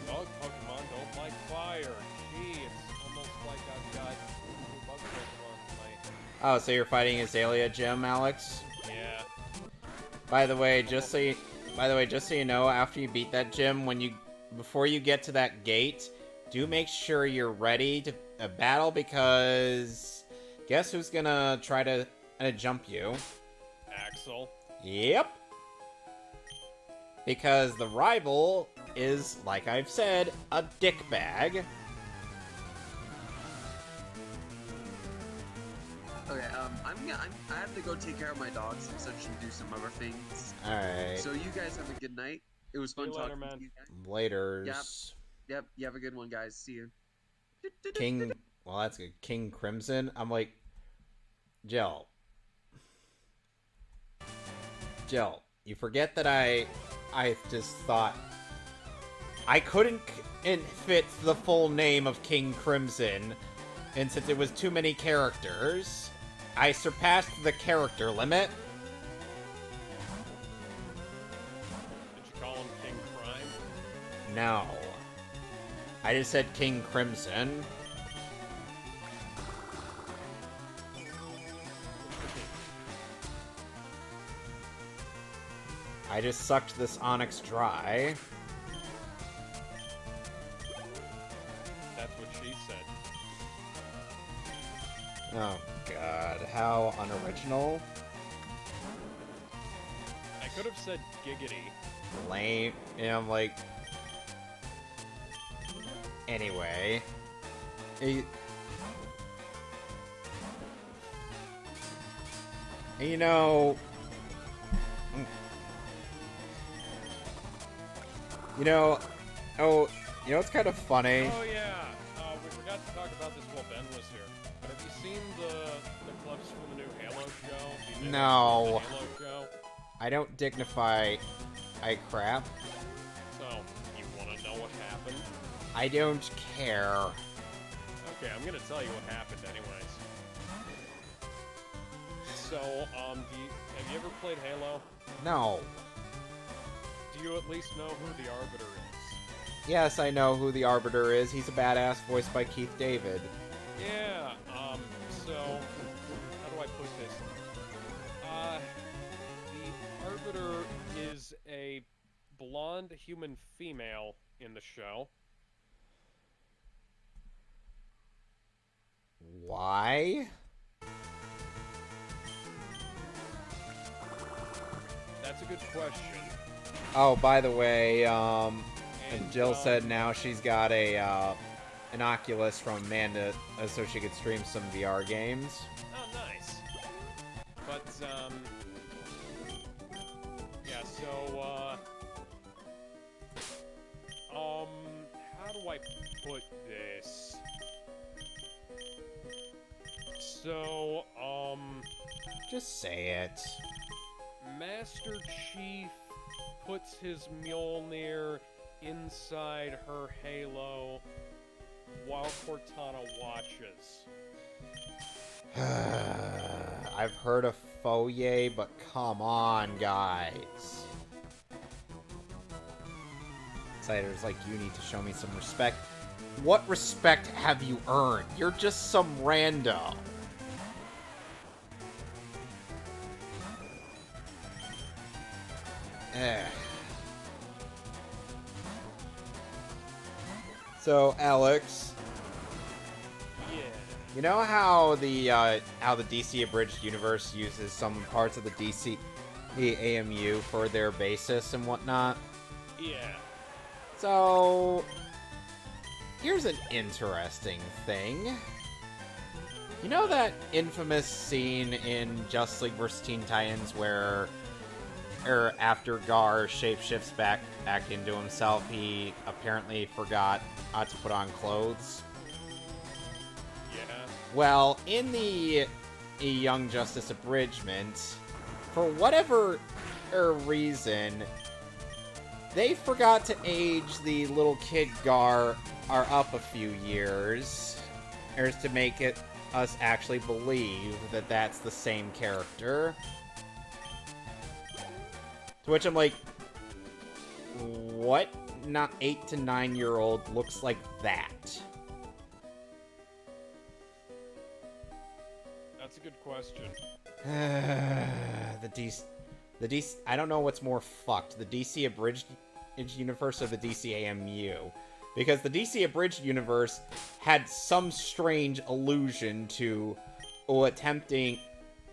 Bug Pokemon don't like fire. Gee, it's almost like I've got two bug Pokemon in Oh, so you're fighting Azalea Gym, Alex? my... Yeah. By the way, just so you know, after you beat that gym, before you get to that gate, do make sure you're ready to battle, because guess who's gonna try to jump you? Axel. Yep. Because the rival is, like I've said, a dickbag. Okay, I have to go take care of my dogs and such and do some other things. Alright. So you guys have a good night. It was fun See you later, talking man. to you guys. Laters. Yep, you have a good one, guys. See you. King... Well, that's good. King Crimson? I'm like... Jill, you forget that I just thought... I couldn't fit the full name of King Crimson, and since it was too many characters, I surpassed the character limit. Did you call him King Crime? No. I just said King Crimson. I just sucked this Onyx dry. That's what she said. Oh god, how unoriginal. I could have said giggity. Lame. And I'm like... Anyway. He, you know, it's kind of funny. Oh yeah, we forgot to talk about this while Ben was here. But have you seen the clips from the new Halo show? The No. Halo show? I don't dignify crap. So, you want to know what happened? I don't care. Okay, I'm gonna tell you what happened anyways. So, have you ever played Halo? No. Do you at least know who the Arbiter is? Yes, I know who the Arbiter is. He's a badass voiced by Keith David. Yeah, so, how do I put this? The Arbiter is a blonde human female in the show. Why? That's a good question. Oh, by the way, and Jill And, said now she's got an Oculus from Amanda so she could stream some VR games. Oh, nice. But, yeah, so, how do I put this? So, Just say it. Master Chief puts his Mjolnir inside her Halo while Cortana watches. I've heard of Foyer, but come on, guys. Insiders like you need to show me some respect. What respect have you earned? You're just some rando. So, Alex, Yeah. you know how the DC Abridged Universe uses some parts of the DC AMU for their basis and whatnot? Yeah. So, here's an interesting thing. You know that infamous scene in Justice League vs. Teen Titans where after Gar shapeshifts back into himself, he apparently forgot to put on clothes? Yeah. Well, in the Young Justice abridgment, for whatever reason, they forgot to age the little kid Gar up a few years, or to make us actually believe that that's the same character. To which I'm like, what? Not 8 to 9-year-old looks like that? That's a good question. the DC. I don't know what's more fucked, the DC Abridged universe or the DC AMU, because the DC Abridged universe had some strange allusion to attempting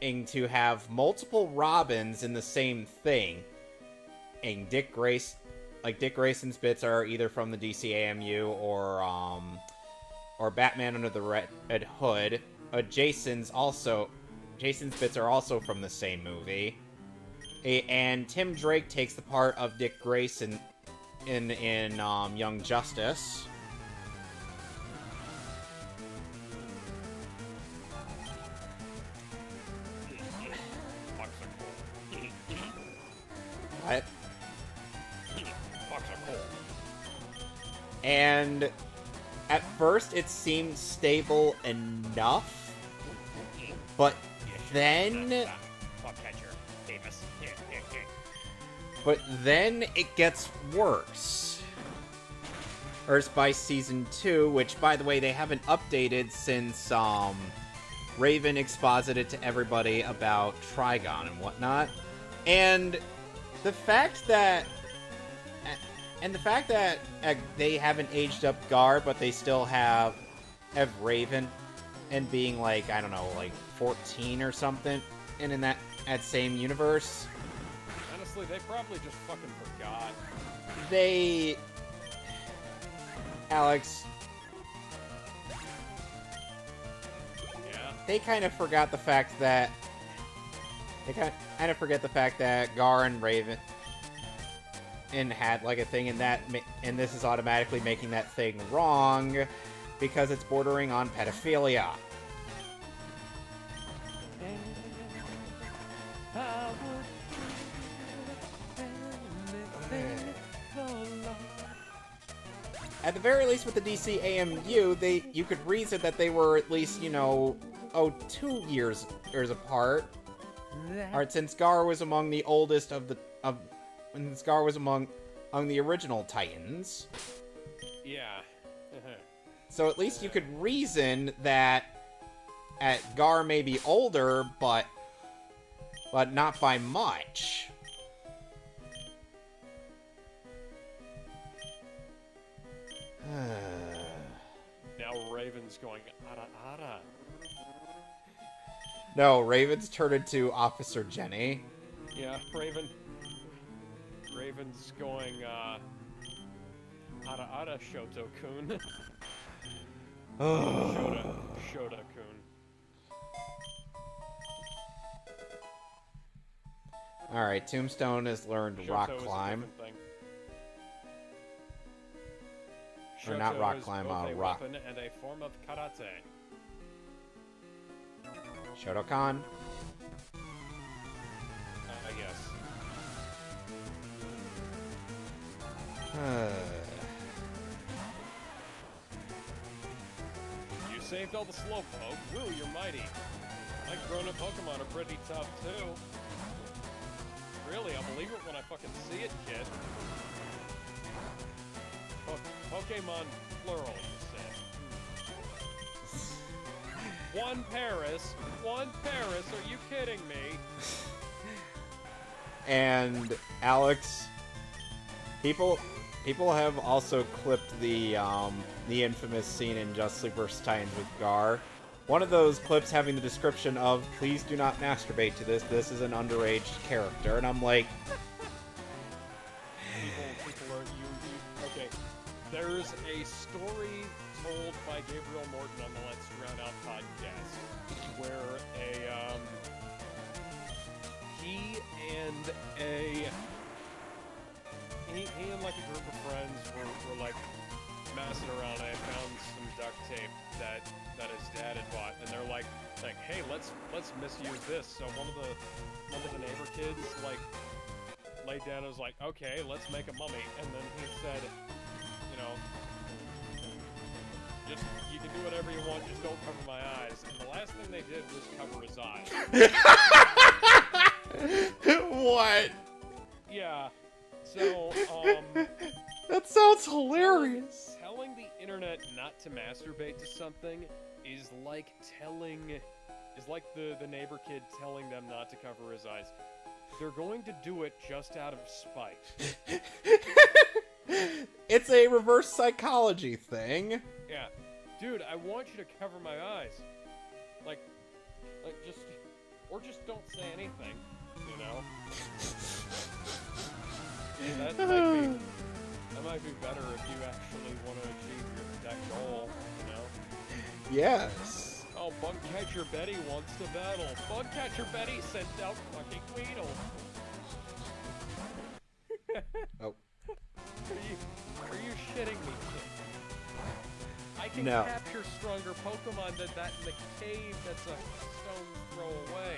to have multiple Robins in the same thing. And Dick Grayson's bits are either from the DC AMU or Batman Under the Red Hood. Jason's bits are also from the same movie. And Tim Drake takes the part of Dick Grayson in Young Justice. What? And at first it seemed stable enough, but then it gets worse. Or it's by season 2, which by the way they haven't updated since Raven exposited to everybody about Trigon and whatnot. And the fact that they haven't aged up Gar, but they still have Raven and being like, I don't know, like 14 or something, and in that same universe. Honestly, they probably just fucking forgot. Alex, they kind of forgot the fact that Gar and Raven had like a thing, and this is automatically making that thing wrong because it's bordering on pedophilia. At the very least, with the DC AMU, you could reason that they were at least, 2 years apart. Alright, since Gar was among the oldest since Gar was among the original Titans. Yeah. So at least you could reason that Gar may be older, but not by much. Now Raven's going, ara ara. No, Raven's turned into Officer Jenny. Yeah, Raven's going, ara ara, Shoto-kun. Shota-kun. Alright, Tombstone has learned rock Shoto is a climb. different thing. Or not Shoto rock is climb, both a rock. weapon and a form of karate. Shotokan. I guess. You saved all the Slowpoke. Woo, you're mighty. My grown-up Pokemon are pretty tough, too. Really, I'll believe it when I fucking see it, kid. Pokemon plural, you said. One Paris, are you kidding me? And Alex, people have also clipped the infamous scene in Justice League vs. Titans with Gar. One of those clips having the description of, "Please do not masturbate to this. This is an underage character," and I'm like, people are okay. There's a story told by Gabriel Morton on the Let's Drown Out podcast where he and like a group of friends were like messing around. I found some duct tape that his dad had bought, and they're like, hey, let's misuse this. So one of the neighbor kids like laid down and was like, okay, let's make a mummy, and then he said, just, you can do whatever you want, just don't cover my eyes. And the last thing they did was cover his eyes. what? Yeah. So, That sounds hilarious. telling the internet not to masturbate to something is like the neighbor kid telling them not to cover his eyes. They're going to do it just out of spite. It's a reverse psychology thing. Yeah. Dude, I want you to cover my eyes. Like just don't say anything, you know? That might be better if you actually want to achieve that goal, you know? Yes. Oh, Bugcatcher Betty wants to battle. Bugcatcher Betty sent out fucking Weedle. Oh. Are you shitting me, kid? I can No. capture stronger Pokemon than that in the cave that's a stone's throw away.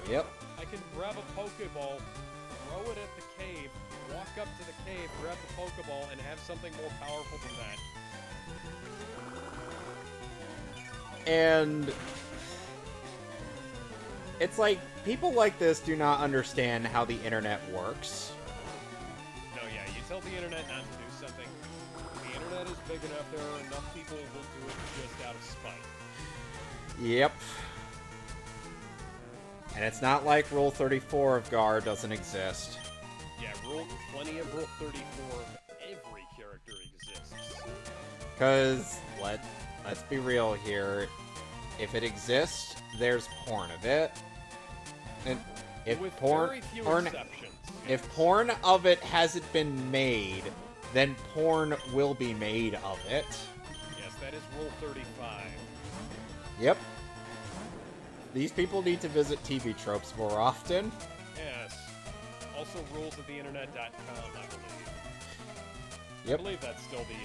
Yep. I can grab a Pokeball, throw it at the cave, walk up to the cave, grab the Pokeball, and have something more powerful than that. And it's like, people like this do not understand how the internet works. No, yeah, you tell the internet not to do something. The internet is big enough, there are enough people who will do it just out of spite. Yep. And it's not like Rule 34 of Gar doesn't exist. Yeah, plenty of Rule 34 of every character exists. Because, let's be real here. If it exists, there's porn of it. And if With porn... very few or exceptions. if porn of it hasn't been made, then porn will be made of it. Yes, that is Rule 35. Yep. These people need to visit TV tropes more often. Yes. Also, rulesoftheinternet.com, I believe. I Yep. believe that's still the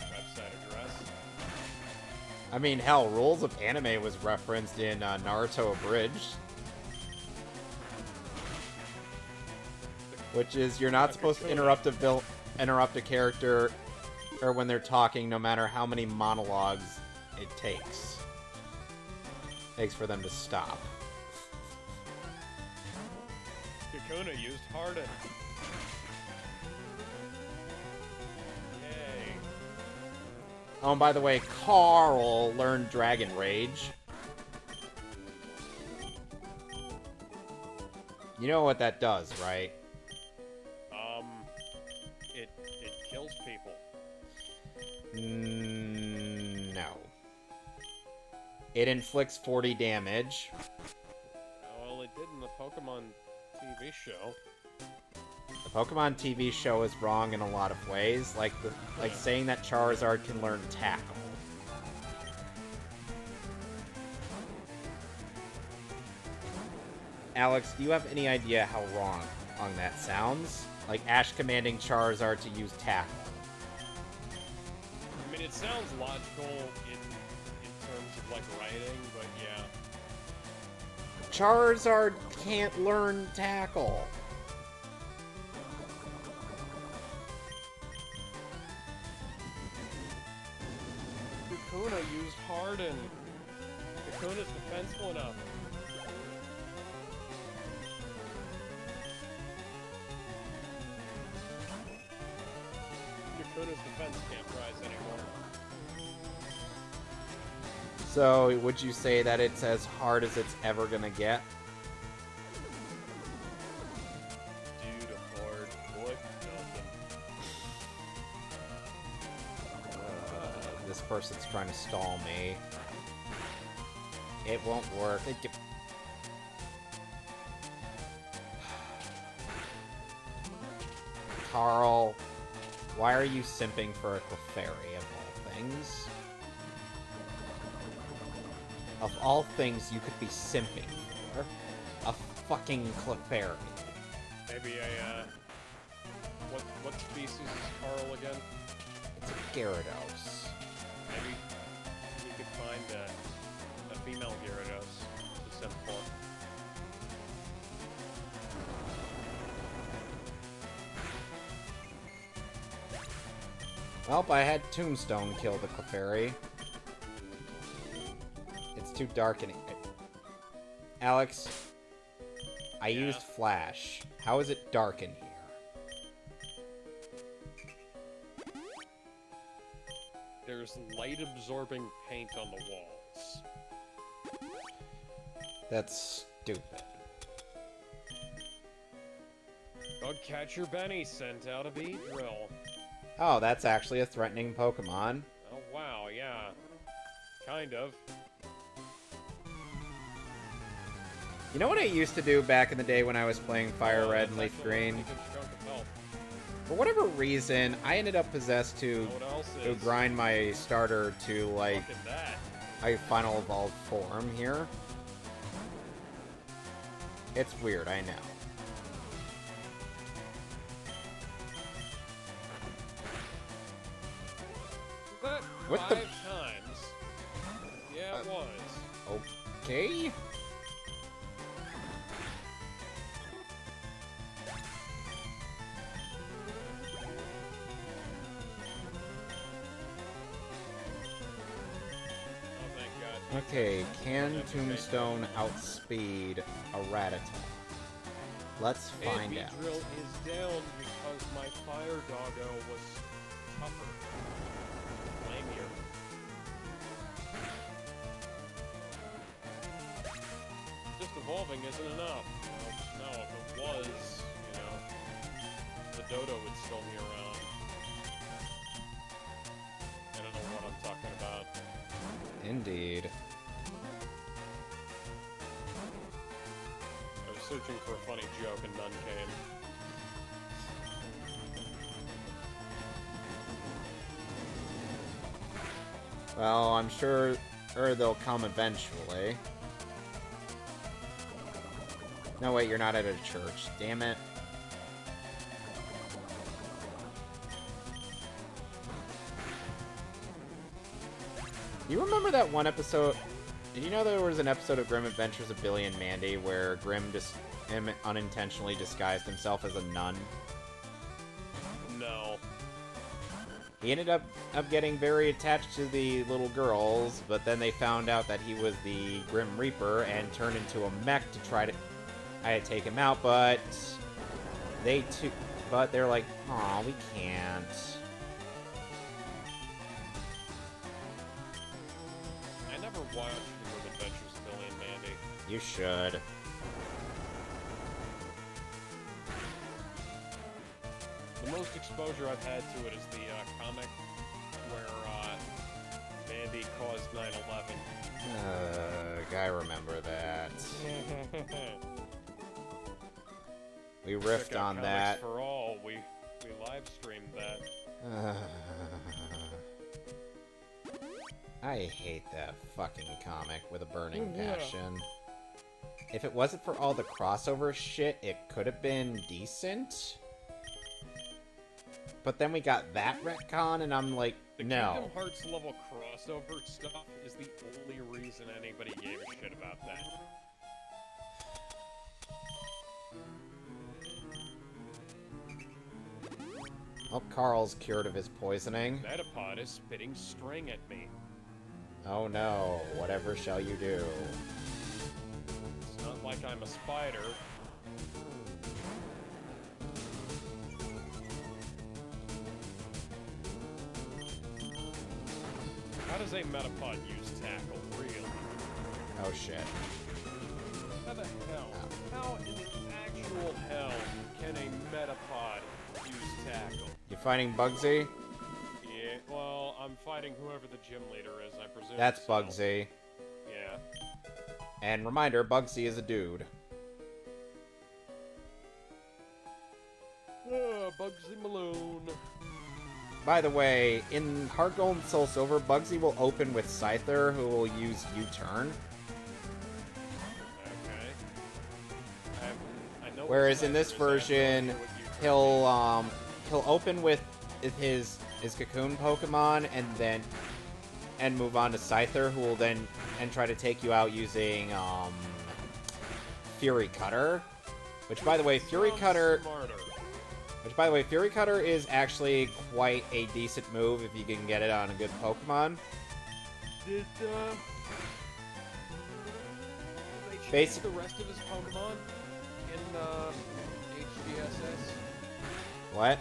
website address. I mean, hell, Rules of Anime was referenced in Naruto Abridged. Which is, you're not supposed to interrupt a character or when they're talking, no matter how many monologues it takes. Takes for them to stop. Kakuna used Harden. Yay. Oh, and by the way, Carl learned Dragon Rage. You know what that does, right? It kills people. No. It inflicts 40 damage. Well, it did in the Pokemon TV show. The Pokemon TV show is wrong in a lot of ways, like saying that Charizard can learn Tackle. Alex, do you have any idea how wrong that sounds? Like Ash commanding Charizard to use Tackle. I mean, it sounds logical in terms of, like, writing, but yeah. Charizard can't learn Tackle. Kakuna used Harden. Kakuna's defensible enough. Kakuna's defense can't rise anymore. So, would you say that it's as hard as it's ever gonna get? Dude, hard. What? Nothing. This person's trying to stall me. It won't work. Carl, why are you simping for a Clefairy of all things? Of all things you could be simping for, a fucking Clefairy. Maybe a, what species is Carl again? It's a Gyarados. Maybe we could find a female Gyarados to simp for. Well, I had Tombstone kill the Clefairy. It's too dark in it. Alex, I used Flash. How is it dark in here? There's light-absorbing paint on the walls. That's stupid. Bugcatcher Benny sent out a Beedrill. Oh, that's actually a threatening Pokemon. Oh wow, yeah. Kind of. You know what I used to do back in the day when I was playing Fire Red and Leaf Green? For whatever reason, I ended up possessed to grind my starter to, like, a final evolved form here. It's weird, I know. What the? 5 times. Yeah, it was. Okay. Oh, thank God. Okay, can Tombstone outspeed a Rattata? Let's find out. Beedrill is down because my Fire Doggo was tougher. Flamier. Just evolving isn't enough. No, if it was, you know, the Dodo would still be around. I don't know what I'm talking about. Indeed. I was searching for a funny joke and none came. Well, I'm sure they'll come eventually. No, wait, you're not at a church. Damn it. You remember that one episode? Did you know there was an episode of Grim Adventures of Billy and Mandy where Grim unintentionally disguised himself as a nun? No. He ended up getting very attached to the little girls, but then they found out that he was the Grim Reaper and turned into a mech to try to take him out, but they're like, aw, we can't. I never watched Grim Adventures of Billy and Mandy. You should. The most exposure I've had to it is the comic where Mandy caused 9/11. I remember that. We riffed Check out on Comics that. For all, we live streamed that. I hate that fucking comic with a burning passion. If it wasn't for all the crossover shit, it could have been decent. But then we got that retcon, and I'm like, The no. Kingdom Hearts level crossover stuff is the only reason anybody gave a shit about that. Oh, Carl's cured of his poisoning. Metapod is spitting string at me. Oh no, whatever shall you do? It's not like I'm a spider. How does a Metapod use tackle, really? Oh shit. How the hell? How in the actual hell can a Metapod use tackle? You fighting Bugsy? Yeah, well, I'm fighting whoever the gym leader is, I presume. That's so. Bugsy. Yeah. And reminder, Bugsy is a dude. Bugsy Malone. By the way, in Heart Gold and Soul Silver, Bugsy will open with Scyther, who will use U-turn. Okay. I know. Whereas in this version, he'll open with his Cocoon Pokemon and move on to Scyther, who will then try to take you out using Fury Cutter. Which, by the way, Fury Cutter is actually quite a decent move if you can get it on a good Pokemon. Did they change the rest of his Pokemon in HDSS? What?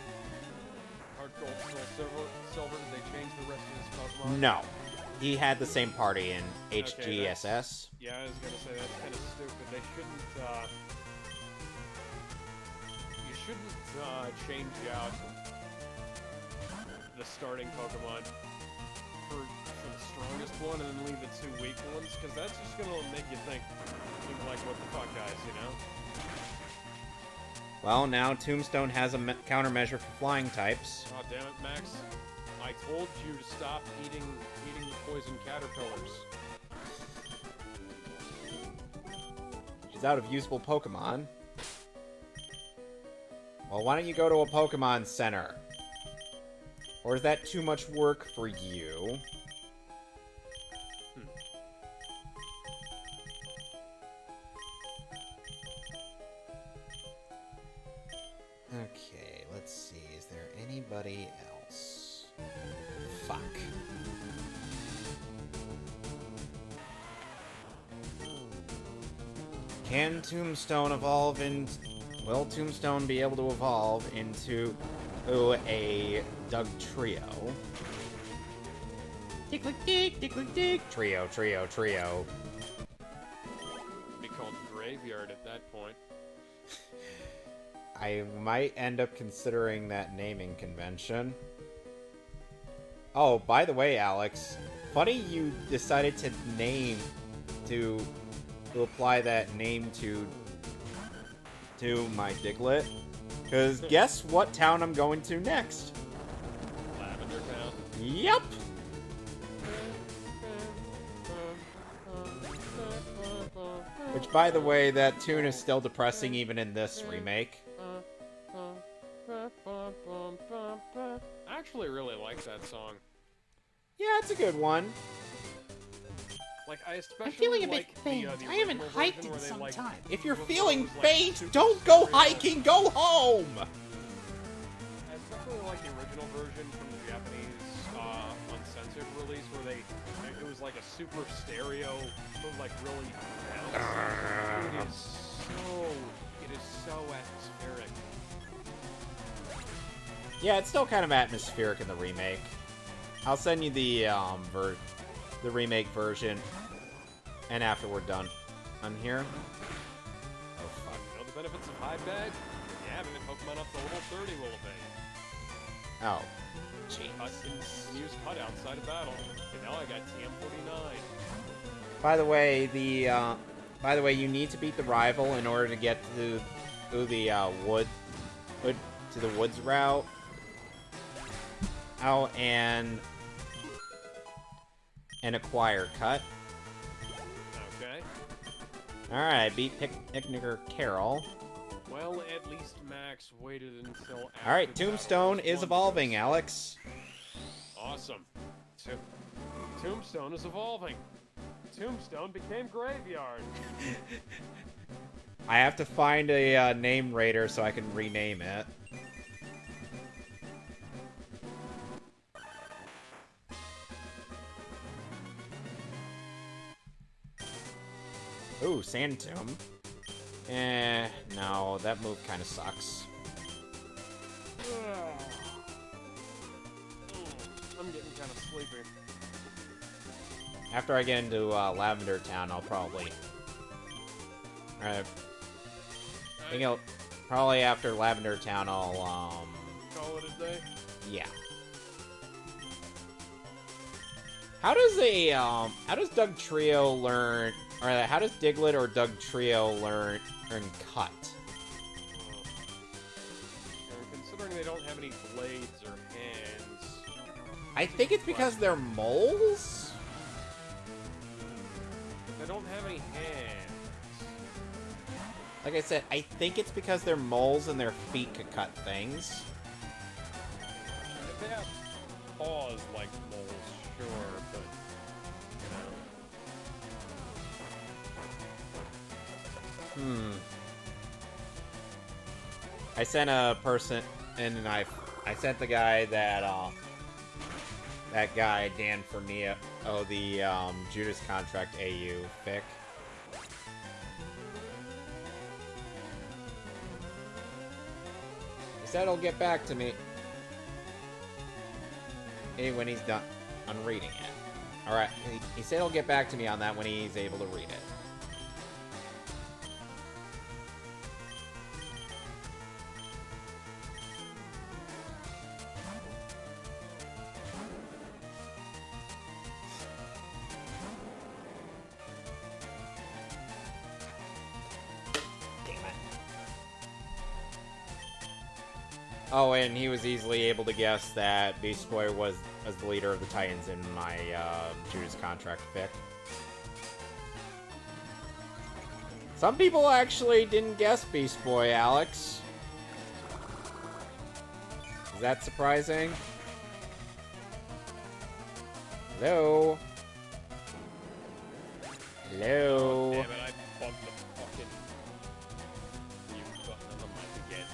Heart Gold, Soul Silver, did they change the rest of his Pokemon? No. He had the same party in Okay, HGSS. Yeah, I was gonna say that's kind of stupid. They shouldn't, you shouldn't, change out the starting Pokemon for the strongest one and then leave the two weak ones, because that's just gonna make you think like, what the fuck, guys, you know? Well, now Tombstone has a countermeasure for flying types. Oh, damn it, Max. I told you to stop eating the poison caterpillars. She's out of usable Pokemon. Well, why don't you go to a Pokemon Center? Or is that too much work for you? Okay, let's see. Is there anybody else? Fuck. Can Tombstone evolve in... Will Tombstone be able to evolve into a Doug Trio? Dick. Trio. Be called Graveyard at that point. I might end up considering that naming convention. Oh, by the way, Alex, funny you decided to apply that name to my Diglett. Because guess what town I'm going to next? Lavender Town. Yep! Which, by the way, that tune is still depressing even in this remake. I actually really like that song. Yeah, it's a good one. Like, I especially I'm feeling a bit like faint. the I haven't original hiked version in where they, some like, time. If you're before it feeling was, like, faint, super don't go stereo. hiking, go home! I especially like the original version from the Japanese uncensored release where it was like a super stereo, but like really balanced. It is so atmospheric. Yeah, it's still kind of atmospheric in the remake. I'll send you the remake version, and after we're done on here. Oh fuck! You know the benefits of high badge? You haven't been Pokemon up to level 30 will be. Oh, jeez. Cut and use cut outside of battle. And now I got TM49. By the way, you need to beat the rival in order to get to the woods route. Out and acquire cut. Okay. Alright, beat Picnicker Carol. Well, at least Max waited until after Alright, the Tombstone battle was is won evolving, first. Alex. Awesome. Tombstone is evolving. Tombstone became Graveyard. I have to find a name raider so I can rename it. Ooh, Sand Tomb. No, that move kind of sucks. I'm getting kind of sleepy. After I get into Lavender Town, I'll probably... I think I'll... Probably after Lavender Town, I'll, Call it a day. yeah. How does Doug Trio learn... Or how does Diglett or Doug Trio learn cut? Considering they don't have any blades or hands. I think it's because they're moles? They don't have any hands. Like I said, I think it's because they're moles and their feet could cut things. If they have paws like moles, sure, but I sent a person, and I sent the guy that guy Dan Fermia, the Judas Contract AU fic. He said he'll get back to me when he's done on reading it. All right, he said he'll get back to me on that when he's able to read it. Oh, and he was easily able to guess that Beast Boy was the leader of the Titans in my Judas Contract fic. Some people actually didn't guess Beast Boy, Alex. Is that surprising? Hello? Hello? damn it, I bumped the fucking mute button on the mic again.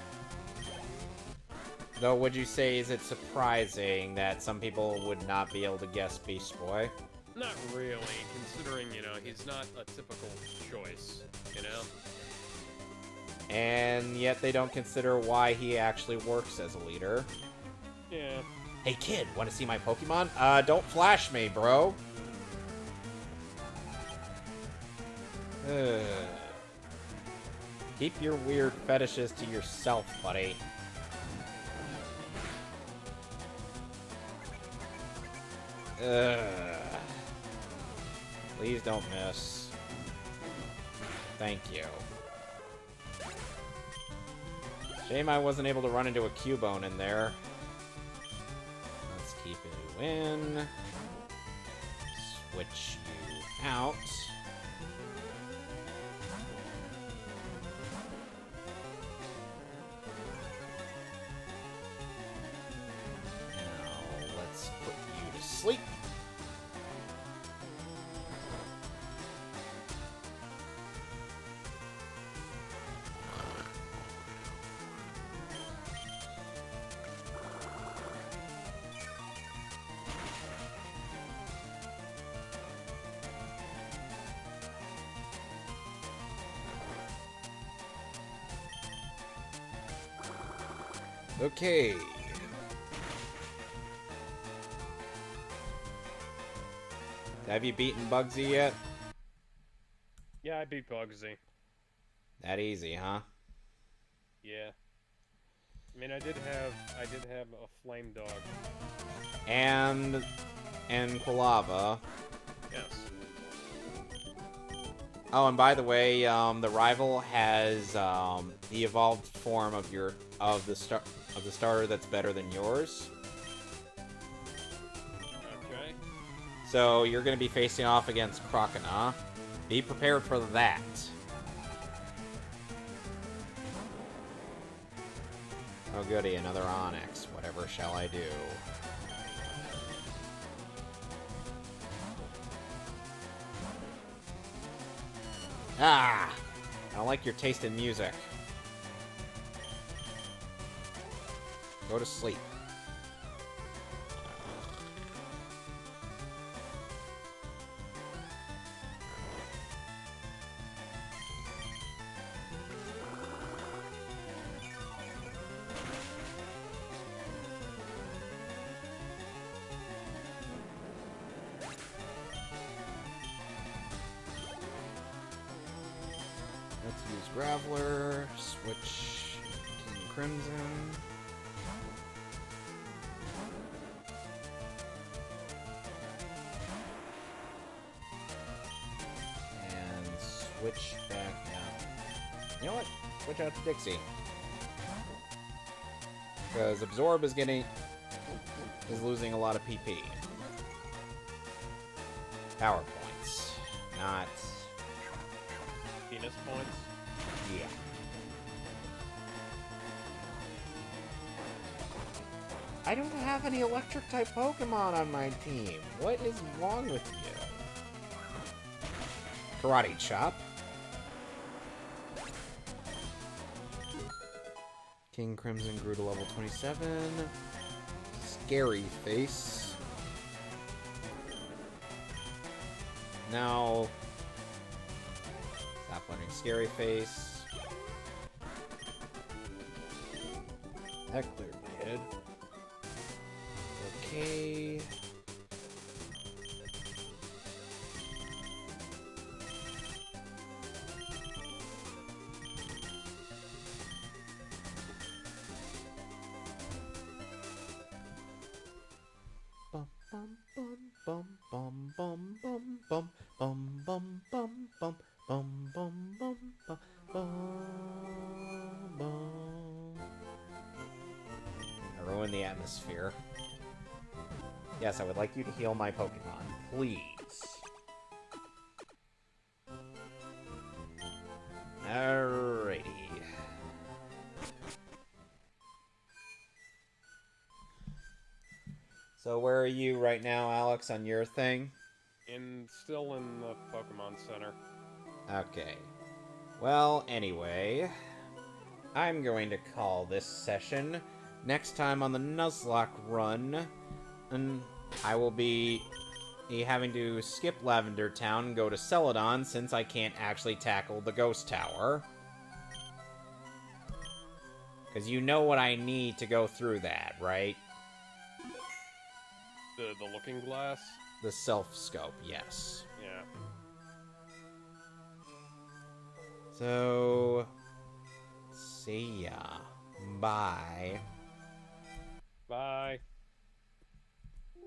Though, would you say, is it surprising that some people would not be able to guess Beast Boy? Not really, considering, he's not a typical choice, And yet they don't consider why he actually works as a leader. Yeah. Hey kid, want to see my Pokemon? Don't flash me, bro. Keep your weird fetishes to yourself, buddy. Please don't miss. Thank you. Shame I wasn't able to run into a Cubone in there. Let's keep you in. Switch you out. sleep. Okay. Have you beaten Bugsy yet? Yeah, I beat Bugsy. That easy, huh? Yeah. I mean, I did have a flame dog. And Quilava. Yes. Oh, and by the way, the rival has the evolved form of the starter that's better than yours. Okay. So you're going to be facing off against Crocodile. Be prepared for that. Oh goody, another Onyx. Whatever shall I do? Ah! I don't like your taste in music. Go to sleep. Let's use Graveler, switch King Crimson. And switch back down. You know what? Switch out to Dixie. Because Absorb is losing a lot of PP. Power points. Not... Penis points. Yeah. I don't have any electric-type Pokemon on my team. What is wrong with you? Karate Chop. King Crimson grew to level 27. Scary Face. Now... Stop learning Scary Face. That cleared my head. Okay. Bum bum bum bum bum bum bum bum bum bum bum bum bum bum bum bum. I ruined the atmosphere. Yes, I would like you to heal my Pokemon, please. Alrighty. So where are you right now, Alex, on your thing? Still in the Pokemon Center. Okay. Well, anyway, I'm going to call this session. Next time on the Nuzlocke run, and I will be having to skip Lavender Town and go to Celadon since I can't actually tackle the Ghost Tower. Because you know what I need to go through that, right? The Looking Glass? The Self-Scope, yes. Yeah. So, see ya. Bye. Bye.